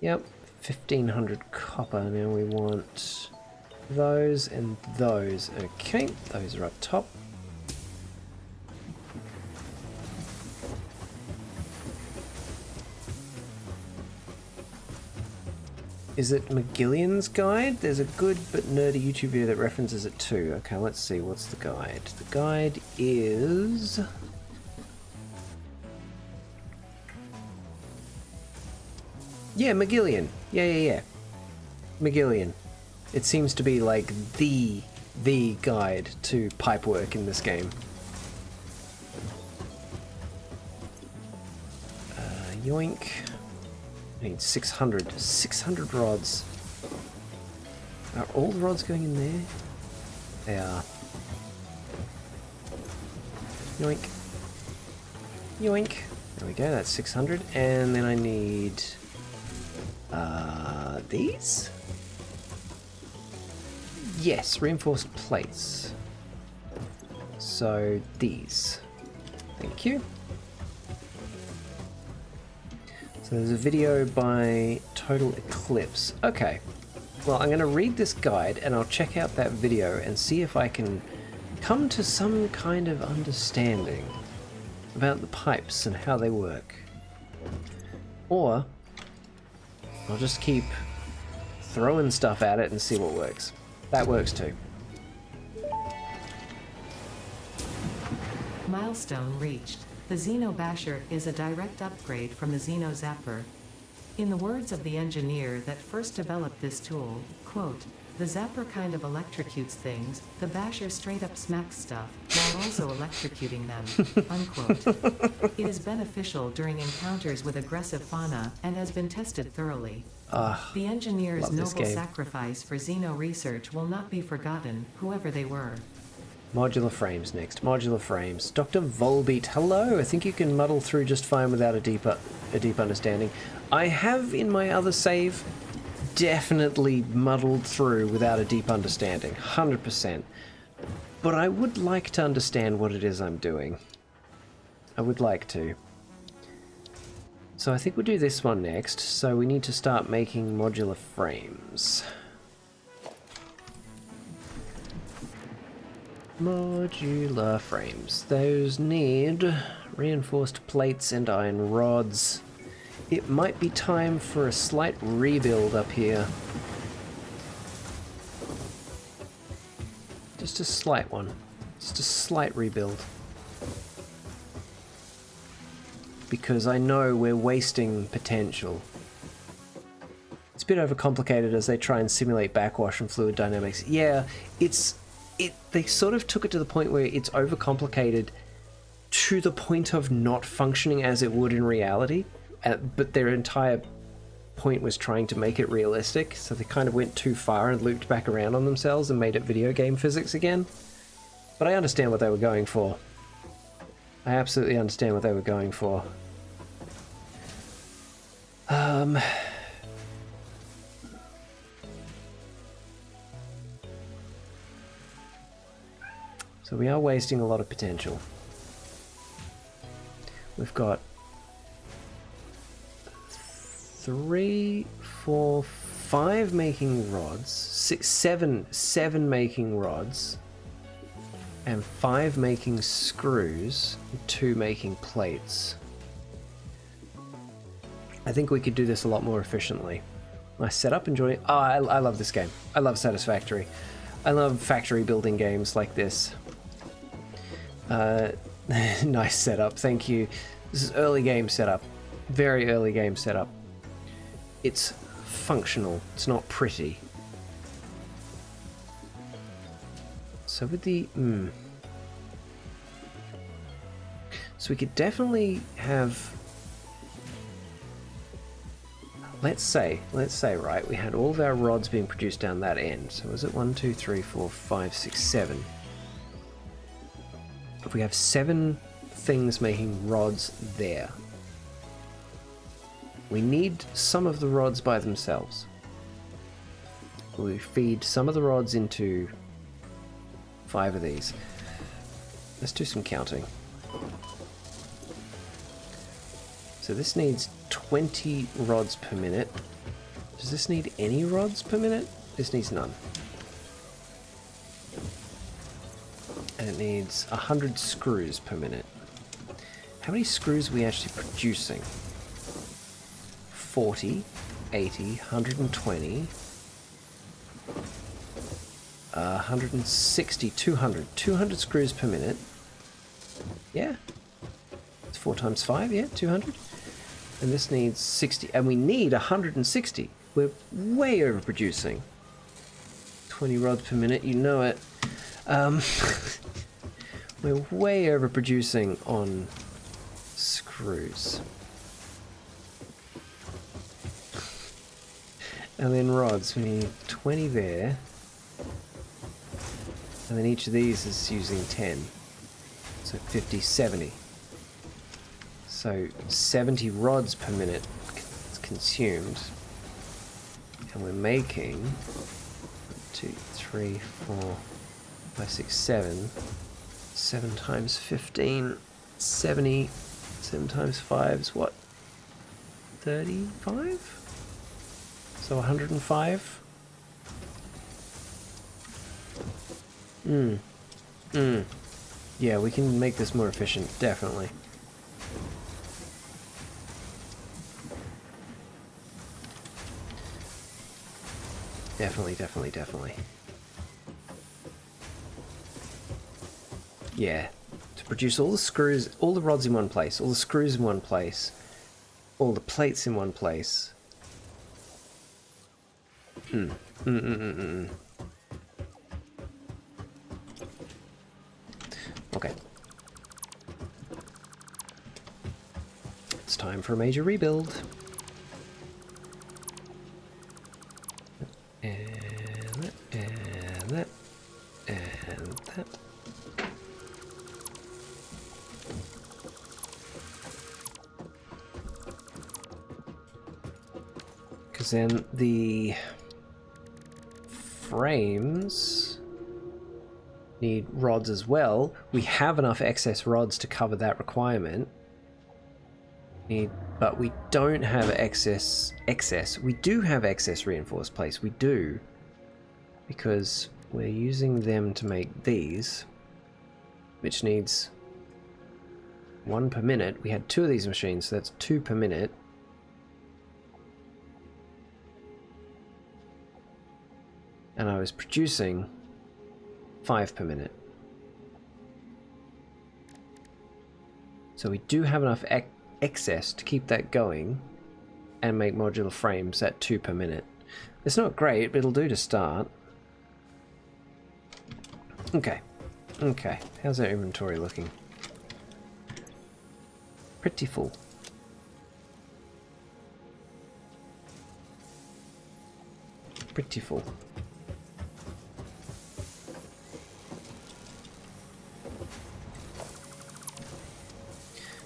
Yep, 1500 copper. Now we want those and those. Okay, those are up top. Is it McGillian's guide? There's a good but nerdy YouTube video that references it too. Okay, let's see. What's the guide? The guide is... yeah, McGillian. Yeah. McGillian. It seems to be like the guide to pipework in this game. Yoink. I need 600. 600 rods. Are all the rods going in there? They are. Yoink. Yoink. There we go, that's 600. And then I need... these? Yes, reinforced plates. So, these. Thank you. So there's a video by Total Eclipse. Okay. Well, I'm going to read this guide and I'll check out that video and see if I can come to some kind of understanding about the pipes and how they work. Or I'll just keep throwing stuff at it and see what works. That works too. Milestone reached. The Xeno Basher is a direct upgrade from the Xeno Zapper. In the words of the engineer that first developed this tool, quote, "The Zapper kind of electrocutes things, the Basher straight up smacks stuff, while also electrocuting them," unquote. It is beneficial during encounters with aggressive fauna, and has been tested thoroughly. The engineer's noble sacrifice for Xeno research will not be forgotten, whoever they were. Modular frames next. Modular frames. Dr. Volbeat, hello. I think you can muddle through just fine without a deep understanding. I have in my other save definitely muddled through without a deep understanding. 100%. But I would like to understand what it is I'm doing. I would like to. So I think we'll do this one next. So we need to start making modular frames. Modular frames. Those need reinforced plates and iron rods. It might be time for a slight rebuild up here. Just a slight one. Just a slight rebuild. Because I know we're wasting potential. It's a bit overcomplicated as they try and simulate backwash and fluid dynamics. Yeah, they sort of took it to the point where it's overcomplicated to the point of not functioning as it would in reality, but their entire point was trying to make it realistic, so they kind of went too far and looped back around on themselves and made it video game physics again. But I understand what they were going for. I absolutely understand what they were going for. So we are wasting a lot of potential. We've got 3, 4, 5 making rods, 6, 7 making rods, and 5 making screws, and 2 making plates. I think we could do this a lot more efficiently. Nice setup, enjoy it. Oh, I love this game. I love Satisfactory. I love factory building games like this. Nice setup, thank you. This is early game setup. Very early game setup. It's functional, it's not pretty. So with the... So we could definitely have... Let's say, right, we had all of our rods being produced down that end. So was it 1, 2, 3, 4, 5, 6, 7? If we have 7 things making rods there, we need some of the rods by themselves. We feed some of the rods into 5 of these. Let's do some counting. So this needs 20 rods per minute. Does this need any rods per minute? This needs none. And it needs 100 screws per minute. How many screws are we actually producing? 40, 80, 120, 160, 200. 200 screws per minute. Yeah. It's 4 times 5, yeah, 200. And this needs 60, and we need 160. We're way overproducing. 20 rods per minute, you know it. We're way overproducing on screws. And then rods, we need 20 there. And then each of these is using 10. So 50, 70. So 70 rods per minute consumed. And we're making 2, 3, 4, 5, 6, 7. 7 times 15, 70. 7 times 5 is what? 35? So 105? Yeah, we can make this more efficient, definitely. Definitely. Yeah, to produce all the screws, all the rods in one place, all the screws in one place, all the plates in one place. Okay. It's time for a major rebuild. And that. Because then the frames need rods as well. We have enough excess rods to cover that requirement. But we don't have excess. We do have excess reinforced plates. We do. Because we're using them to make these. Which needs 1 per minute. We had 2 of these machines, so that's 2 per minute. And I was producing 5 per minute. So we do have enough excess to keep that going and make modular frames at 2 per minute. It's not great, but it'll do to start. Okay. How's our inventory looking? Pretty full.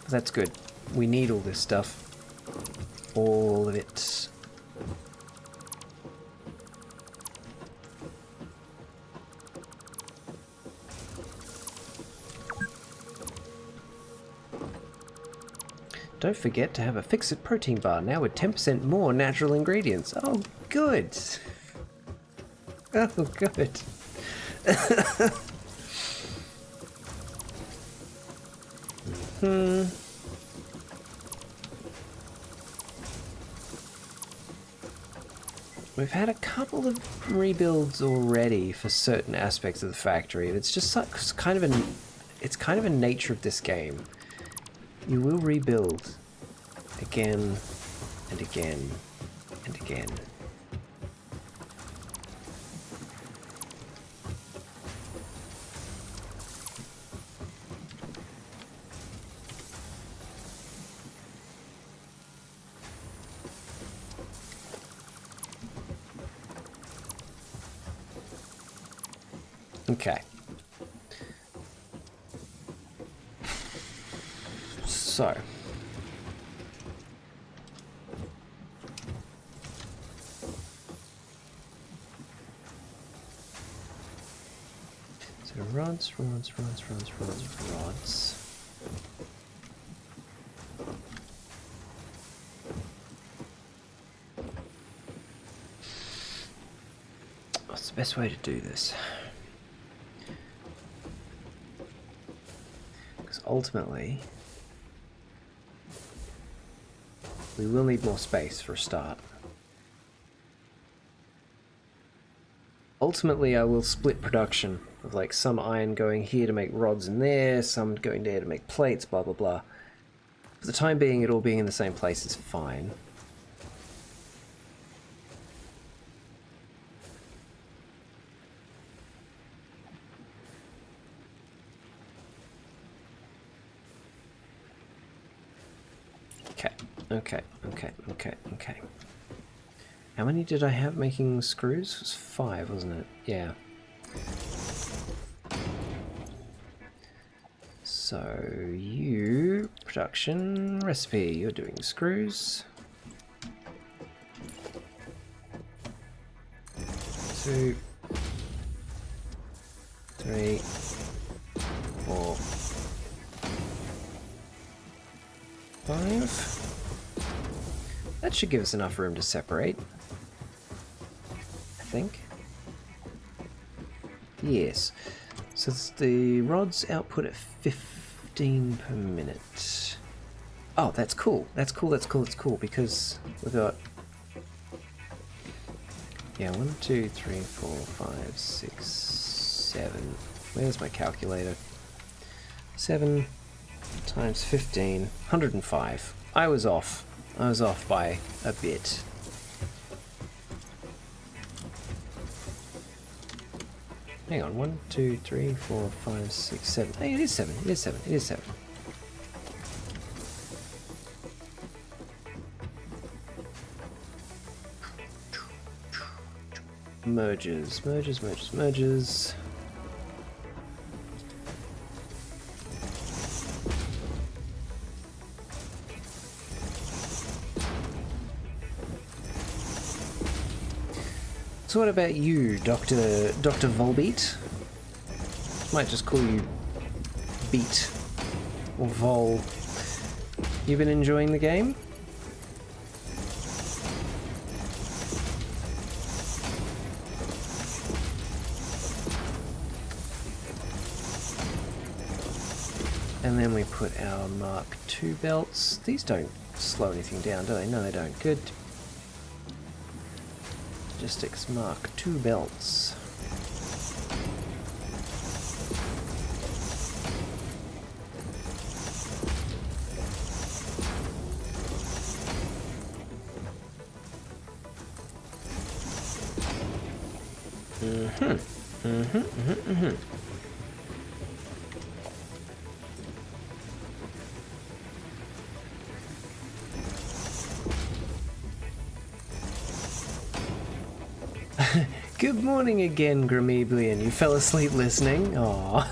But that's good. We need all this stuff. All of it. Don't forget to have a fix-it protein bar now with 10% more natural ingredients. Oh, good. Oh, good. we've had a couple of rebuilds already for certain aspects of the factory. It's just kind of a nature of this game. You will rebuild again and again and again. Okay. So. So rods. What's the best way to do this? Ultimately, we will need more space for a start. Ultimately, I will split production of like some iron going here to make rods in there, some going there to make plates, blah blah blah. For the time being, it all being in the same place is fine. Okay. How many did I have making screws? It was 5, wasn't it? Yeah. So, you... production recipe. You're doing screws. 2, 3, 4, 5. That should give us enough room to separate. I think. Yes. So it's the rods output at 15 per minute. Oh, that's cool. That's cool because we've got... yeah, 1, 2, 3, 4, 5, 6, 7. Where's my calculator? 7 times 15, 105. I was off by a bit. Hang on, 1, 2, 3, 4, 5, 6, 7. Hey, it is 7. Merges. So what about you, Dr. Volbeat? Might just call you Beat or Vol. You been enjoying the game? And then we put our Mark II belts. These don't slow anything down, do they? No, they don't. Good. Logistics Mark II belts. Good morning again, Grimeblian. You fell asleep listening? Aww.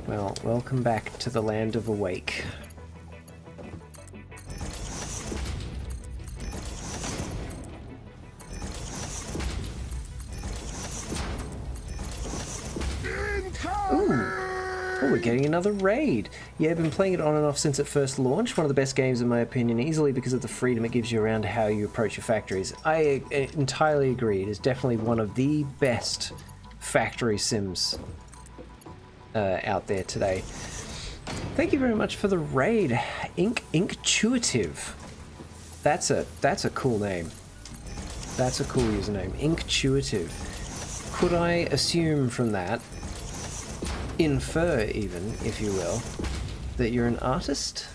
Well, welcome back to the land of awake. Oh, we're getting another raid. Yeah, I've been playing it on and off since it first launched. One of the best games in my opinion, easily because of the freedom it gives you around how you approach your factories. I entirely agree. It is definitely one of the best factory sims out there today. Thank you very much for the raid, Intuitive. That's a cool name. That's a cool username. Intuitive. Could I assume from that, infer even, if you will, that you're an artist?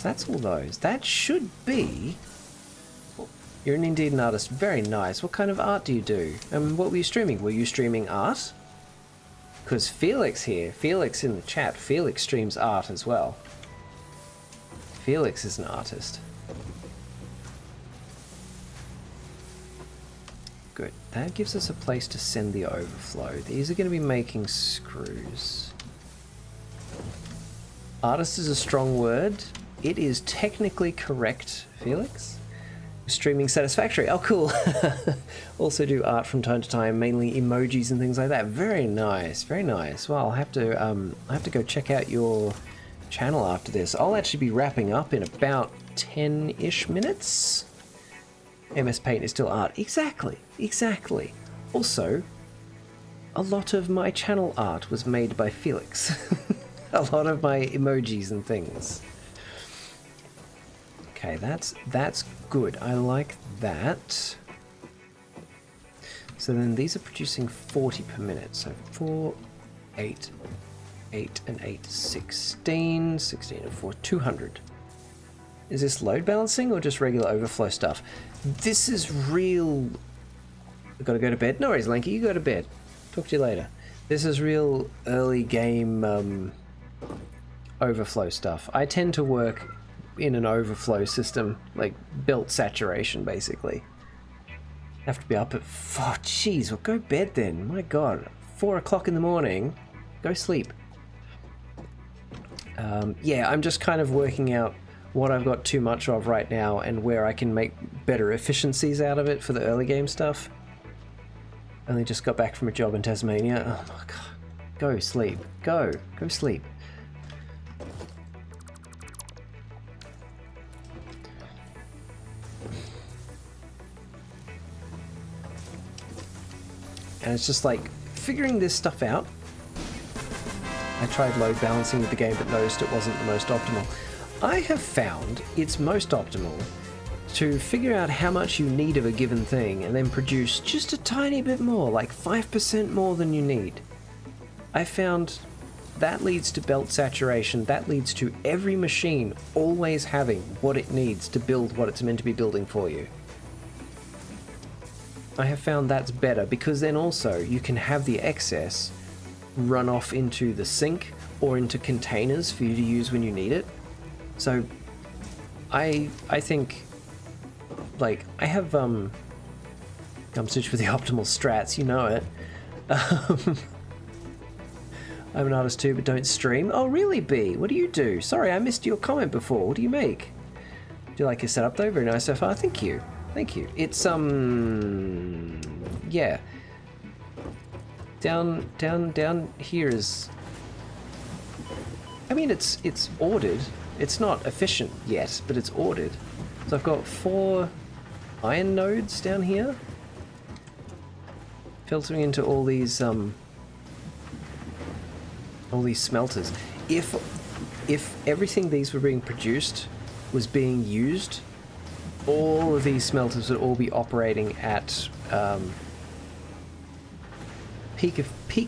That's all those. That should be... You're indeed an artist. Very nice. What kind of art do you do? What were you streaming? Were you streaming art? Because Felix here, Felix in the chat, Felix streams art as well. Felix is an artist. Good. That gives us a place to send the overflow. These are going to be making screws. Artist is a strong word. It is technically correct, Felix. Streaming Satisfactory. Oh, cool. Also do art from time to time, mainly emojis and things like that. Very nice, very nice. Well, I'll have to go check out your channel after this. I'll actually be wrapping up in about 10-ish minutes. MS Paint is still art. Exactly, exactly. Also, a lot of my channel art was made by Felix. A lot of my emojis and things. Okay, that's good. I like that. So then these are producing 40 per minute. So 4, 8, 8 and 8, 16, 16 and 4, 200. Is this load balancing or just regular overflow stuff? This is real... I've got to go to bed? No worries, Lanky, you go to bed. Talk to you later. This is real early game overflow stuff. I tend to work in an overflow system, like belt saturation, basically. Have to be up at... Oh, jeez, well, go bed then. My God, 4 o'clock in the morning. Go sleep. Yeah, I'm just kind of working out what I've got too much of right now and where I can make better efficiencies out of it for the early game stuff. Only just got back from a job in Tasmania. Oh my God. Go sleep. Go sleep. And it's just like figuring this stuff out. I tried load balancing with the game but noticed it wasn't the most optimal. I have found it's most optimal to figure out how much you need of a given thing and then produce just a tiny bit more, like 5% more than you need. I found that leads to belt saturation, that leads to every machine always having what it needs to build what it's meant to be building for you. I have found that's better because then also you can have the excess run off into the sink or into containers for you to use when you need it. So I think, like, I have Gumstitch for the optimal strats, you know it. I'm an artist too, but don't stream. Oh really, B? What do you do? Sorry, I missed your comment before. What do you make? Do you like your setup though? Very nice so far. Thank you. Thank you. It's yeah. Down here is... I mean, it's ordered. It's not efficient yet, but it's ordered. So I've got 4 iron nodes down here, filtering into all these smelters. If everything these were being produced was being used, all of these smelters would all be operating at peak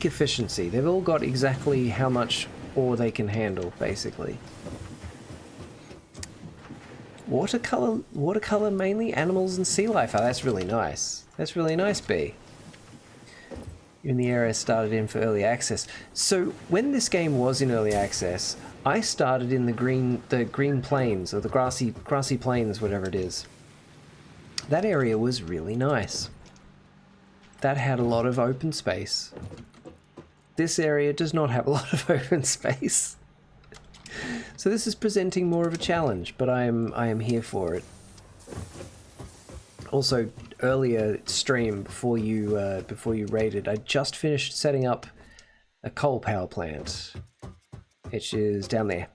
efficiency. They've all got exactly how much ore they can handle, basically. Watercolor mainly, animals and sea life. Oh, that's really nice. That's really nice, B. You're in the area started in for early access. So when this game was in early access, I started in the green plains, or the grassy plains, whatever it is. That area was really nice. That had a lot of open space. This area does not have a lot of open space. So this is presenting more of a challenge, but I am here for it. Also, earlier stream before you raided, I just finished setting up a coal power plant, which is down there.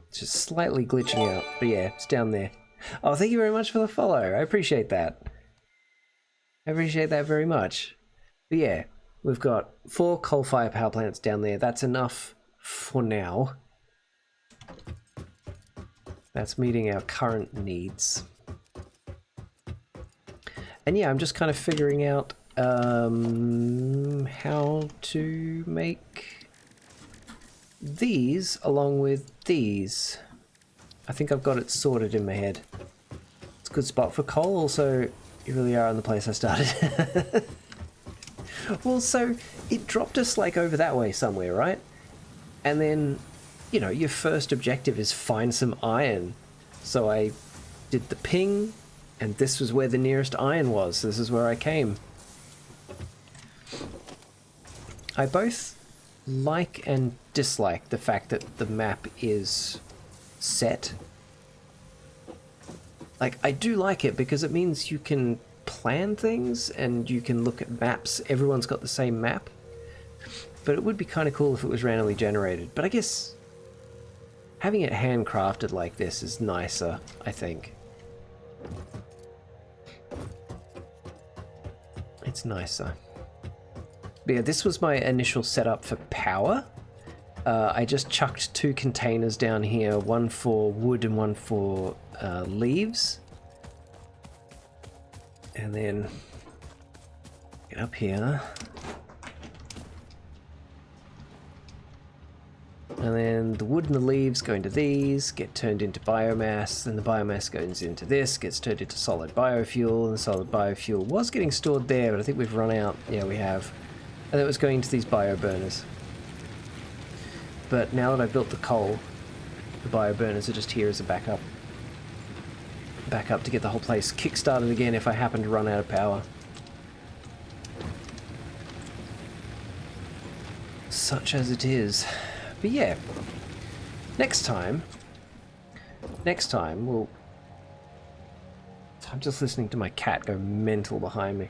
It's just slightly glitching out, but yeah, it's down there. Oh, thank you very much for the follow. I appreciate that. I appreciate that very much. But yeah, We've got 4 coal-fired power plants down there. That's enough for now. That's meeting our current needs. And yeah, I'm just kind of figuring out how to make these along with these. I think I've got it sorted in my head. It's a good spot for coal. Also, you really are in the place I started. Well, so it dropped us like over that way somewhere, right? And then, you know, your first objective is find some iron. So I did the ping, and this was where the nearest iron was. This is where I came. I both like and dislike the fact that the map is set. Like, I do like it because it means you can plan things and you can look at maps. Everyone's got the same map. But it would be kind of cool if it was randomly generated. But I guess having it handcrafted like this is nicer, I think. It's nicer. But yeah, this was my initial setup for power. I just chucked 2 containers down here, one for wood and one for leaves. And then get up here. And then the wood and the leaves go into these, get turned into biomass, and the biomass goes into this, gets turned into solid biofuel, and the solid biofuel was getting stored there, but I think we've run out. Yeah, we have. And it was going into these bioburners. But now that I've built the coal, the bioburners are just here as a backup. Backup to get the whole place kick-started again if I happen to run out of power. Such as it is. But yeah, next time we'll... I'm just listening to my cat go mental behind me.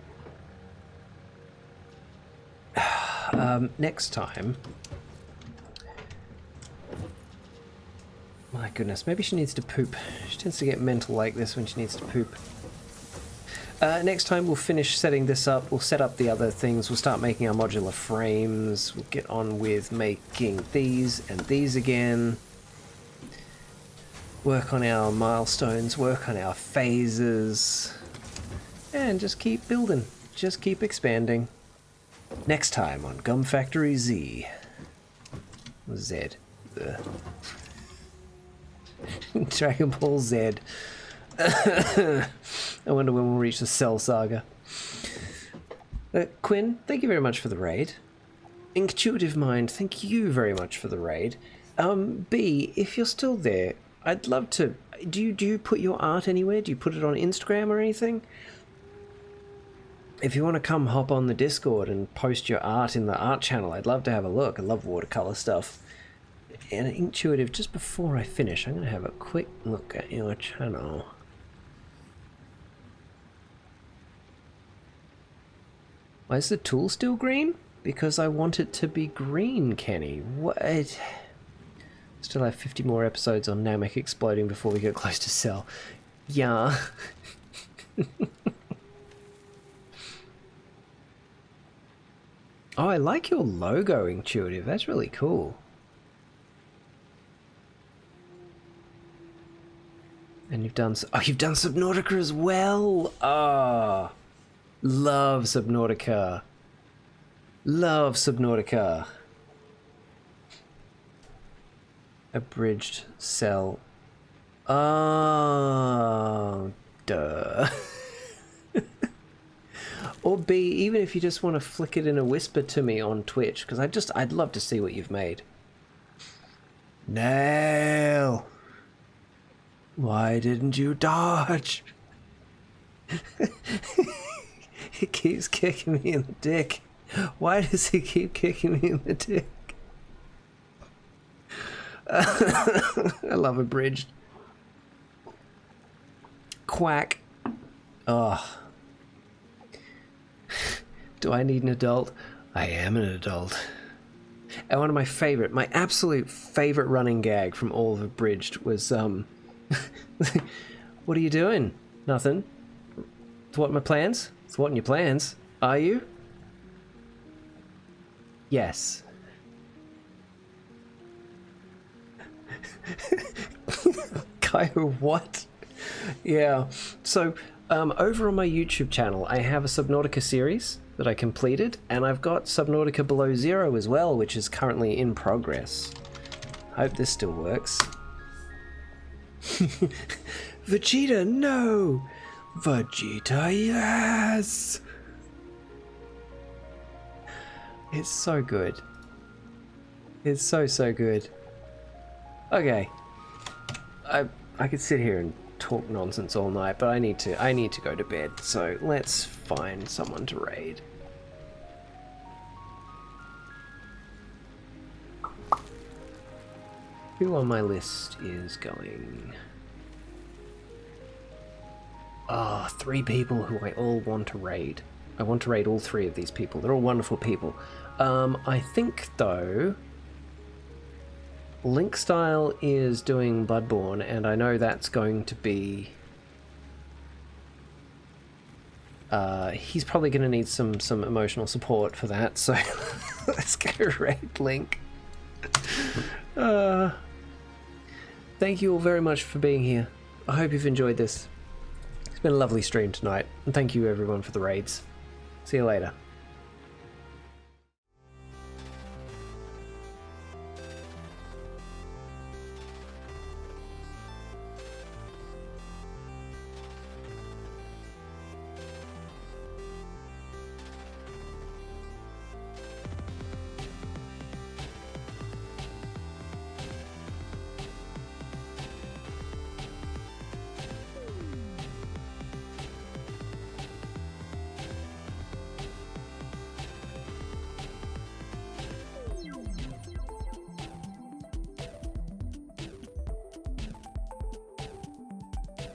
Next time... My goodness, maybe she needs to poop. She tends to get mental like this when she needs to poop. Next time we'll finish setting this up. We'll set up the other things. We'll start making our modular frames. We'll get on with making these and these again. Work on our milestones. Work on our phases. And just keep building. Just keep expanding. Next time on Gum Factory Z. Z. Dragon Ball Z. I wonder when we'll reach the Cell Saga. Quinn, thank you very much for the raid. Intuitive Mind, thank you very much for the raid. B, if you're still there, I'd love to... Do you put your art anywhere? Do you put it on Instagram or anything? If you want to come hop on the Discord and post your art in the art channel, I'd love to have a look. I love watercolor stuff. And Intuitive, just before I finish, I'm going to have a quick look at your channel. Why is the tool still green? Because I want it to be green, Kenny. What? Still have 50 more episodes on Namek exploding before we get close to Cell. Yeah. Oh, I like your logo, Intuitive. That's really cool. And you've done Subnautica as well. Ah, love Subnautica. Love Subnautica. Abridged cell. Oh, duh. Or B, even if you just want to flick it in a whisper to me on Twitch, because I'd love to see what you've made. Nail. Why didn't you dodge? He keeps kicking me in the dick. Why does he keep kicking me in the dick? I love Abridged. Quack. Oh. Do I need an adult? I am an adult. And one of my absolute favorite running gag from all of Abridged was, what are you doing? Nothing. Thwarting my plans? Thwarting your plans? Are you? Yes. Kyle, what? Yeah. So, over on my YouTube channel, I have a Subnautica series that I completed, and I've got Subnautica Below Zero as well, which is currently in progress. Hope this still works. Vegeta, no! Vegeta, yes! It's so good. It's so good. Okay. I could sit here and talk nonsense all night, but I need to go to bed. So let's find someone to raid. Who on my list is going? Ah, 3 people who I all want to raid. I want to raid all 3 of these people. They're all wonderful people. I think though Linkstyle is doing Bloodborne, and I know that's going to be... he's probably going to need some emotional support for that, so let's go raid Link. Thank you all very much for being here. I hope you've enjoyed this. It's been a lovely stream tonight, and thank you everyone for the raids. See you later.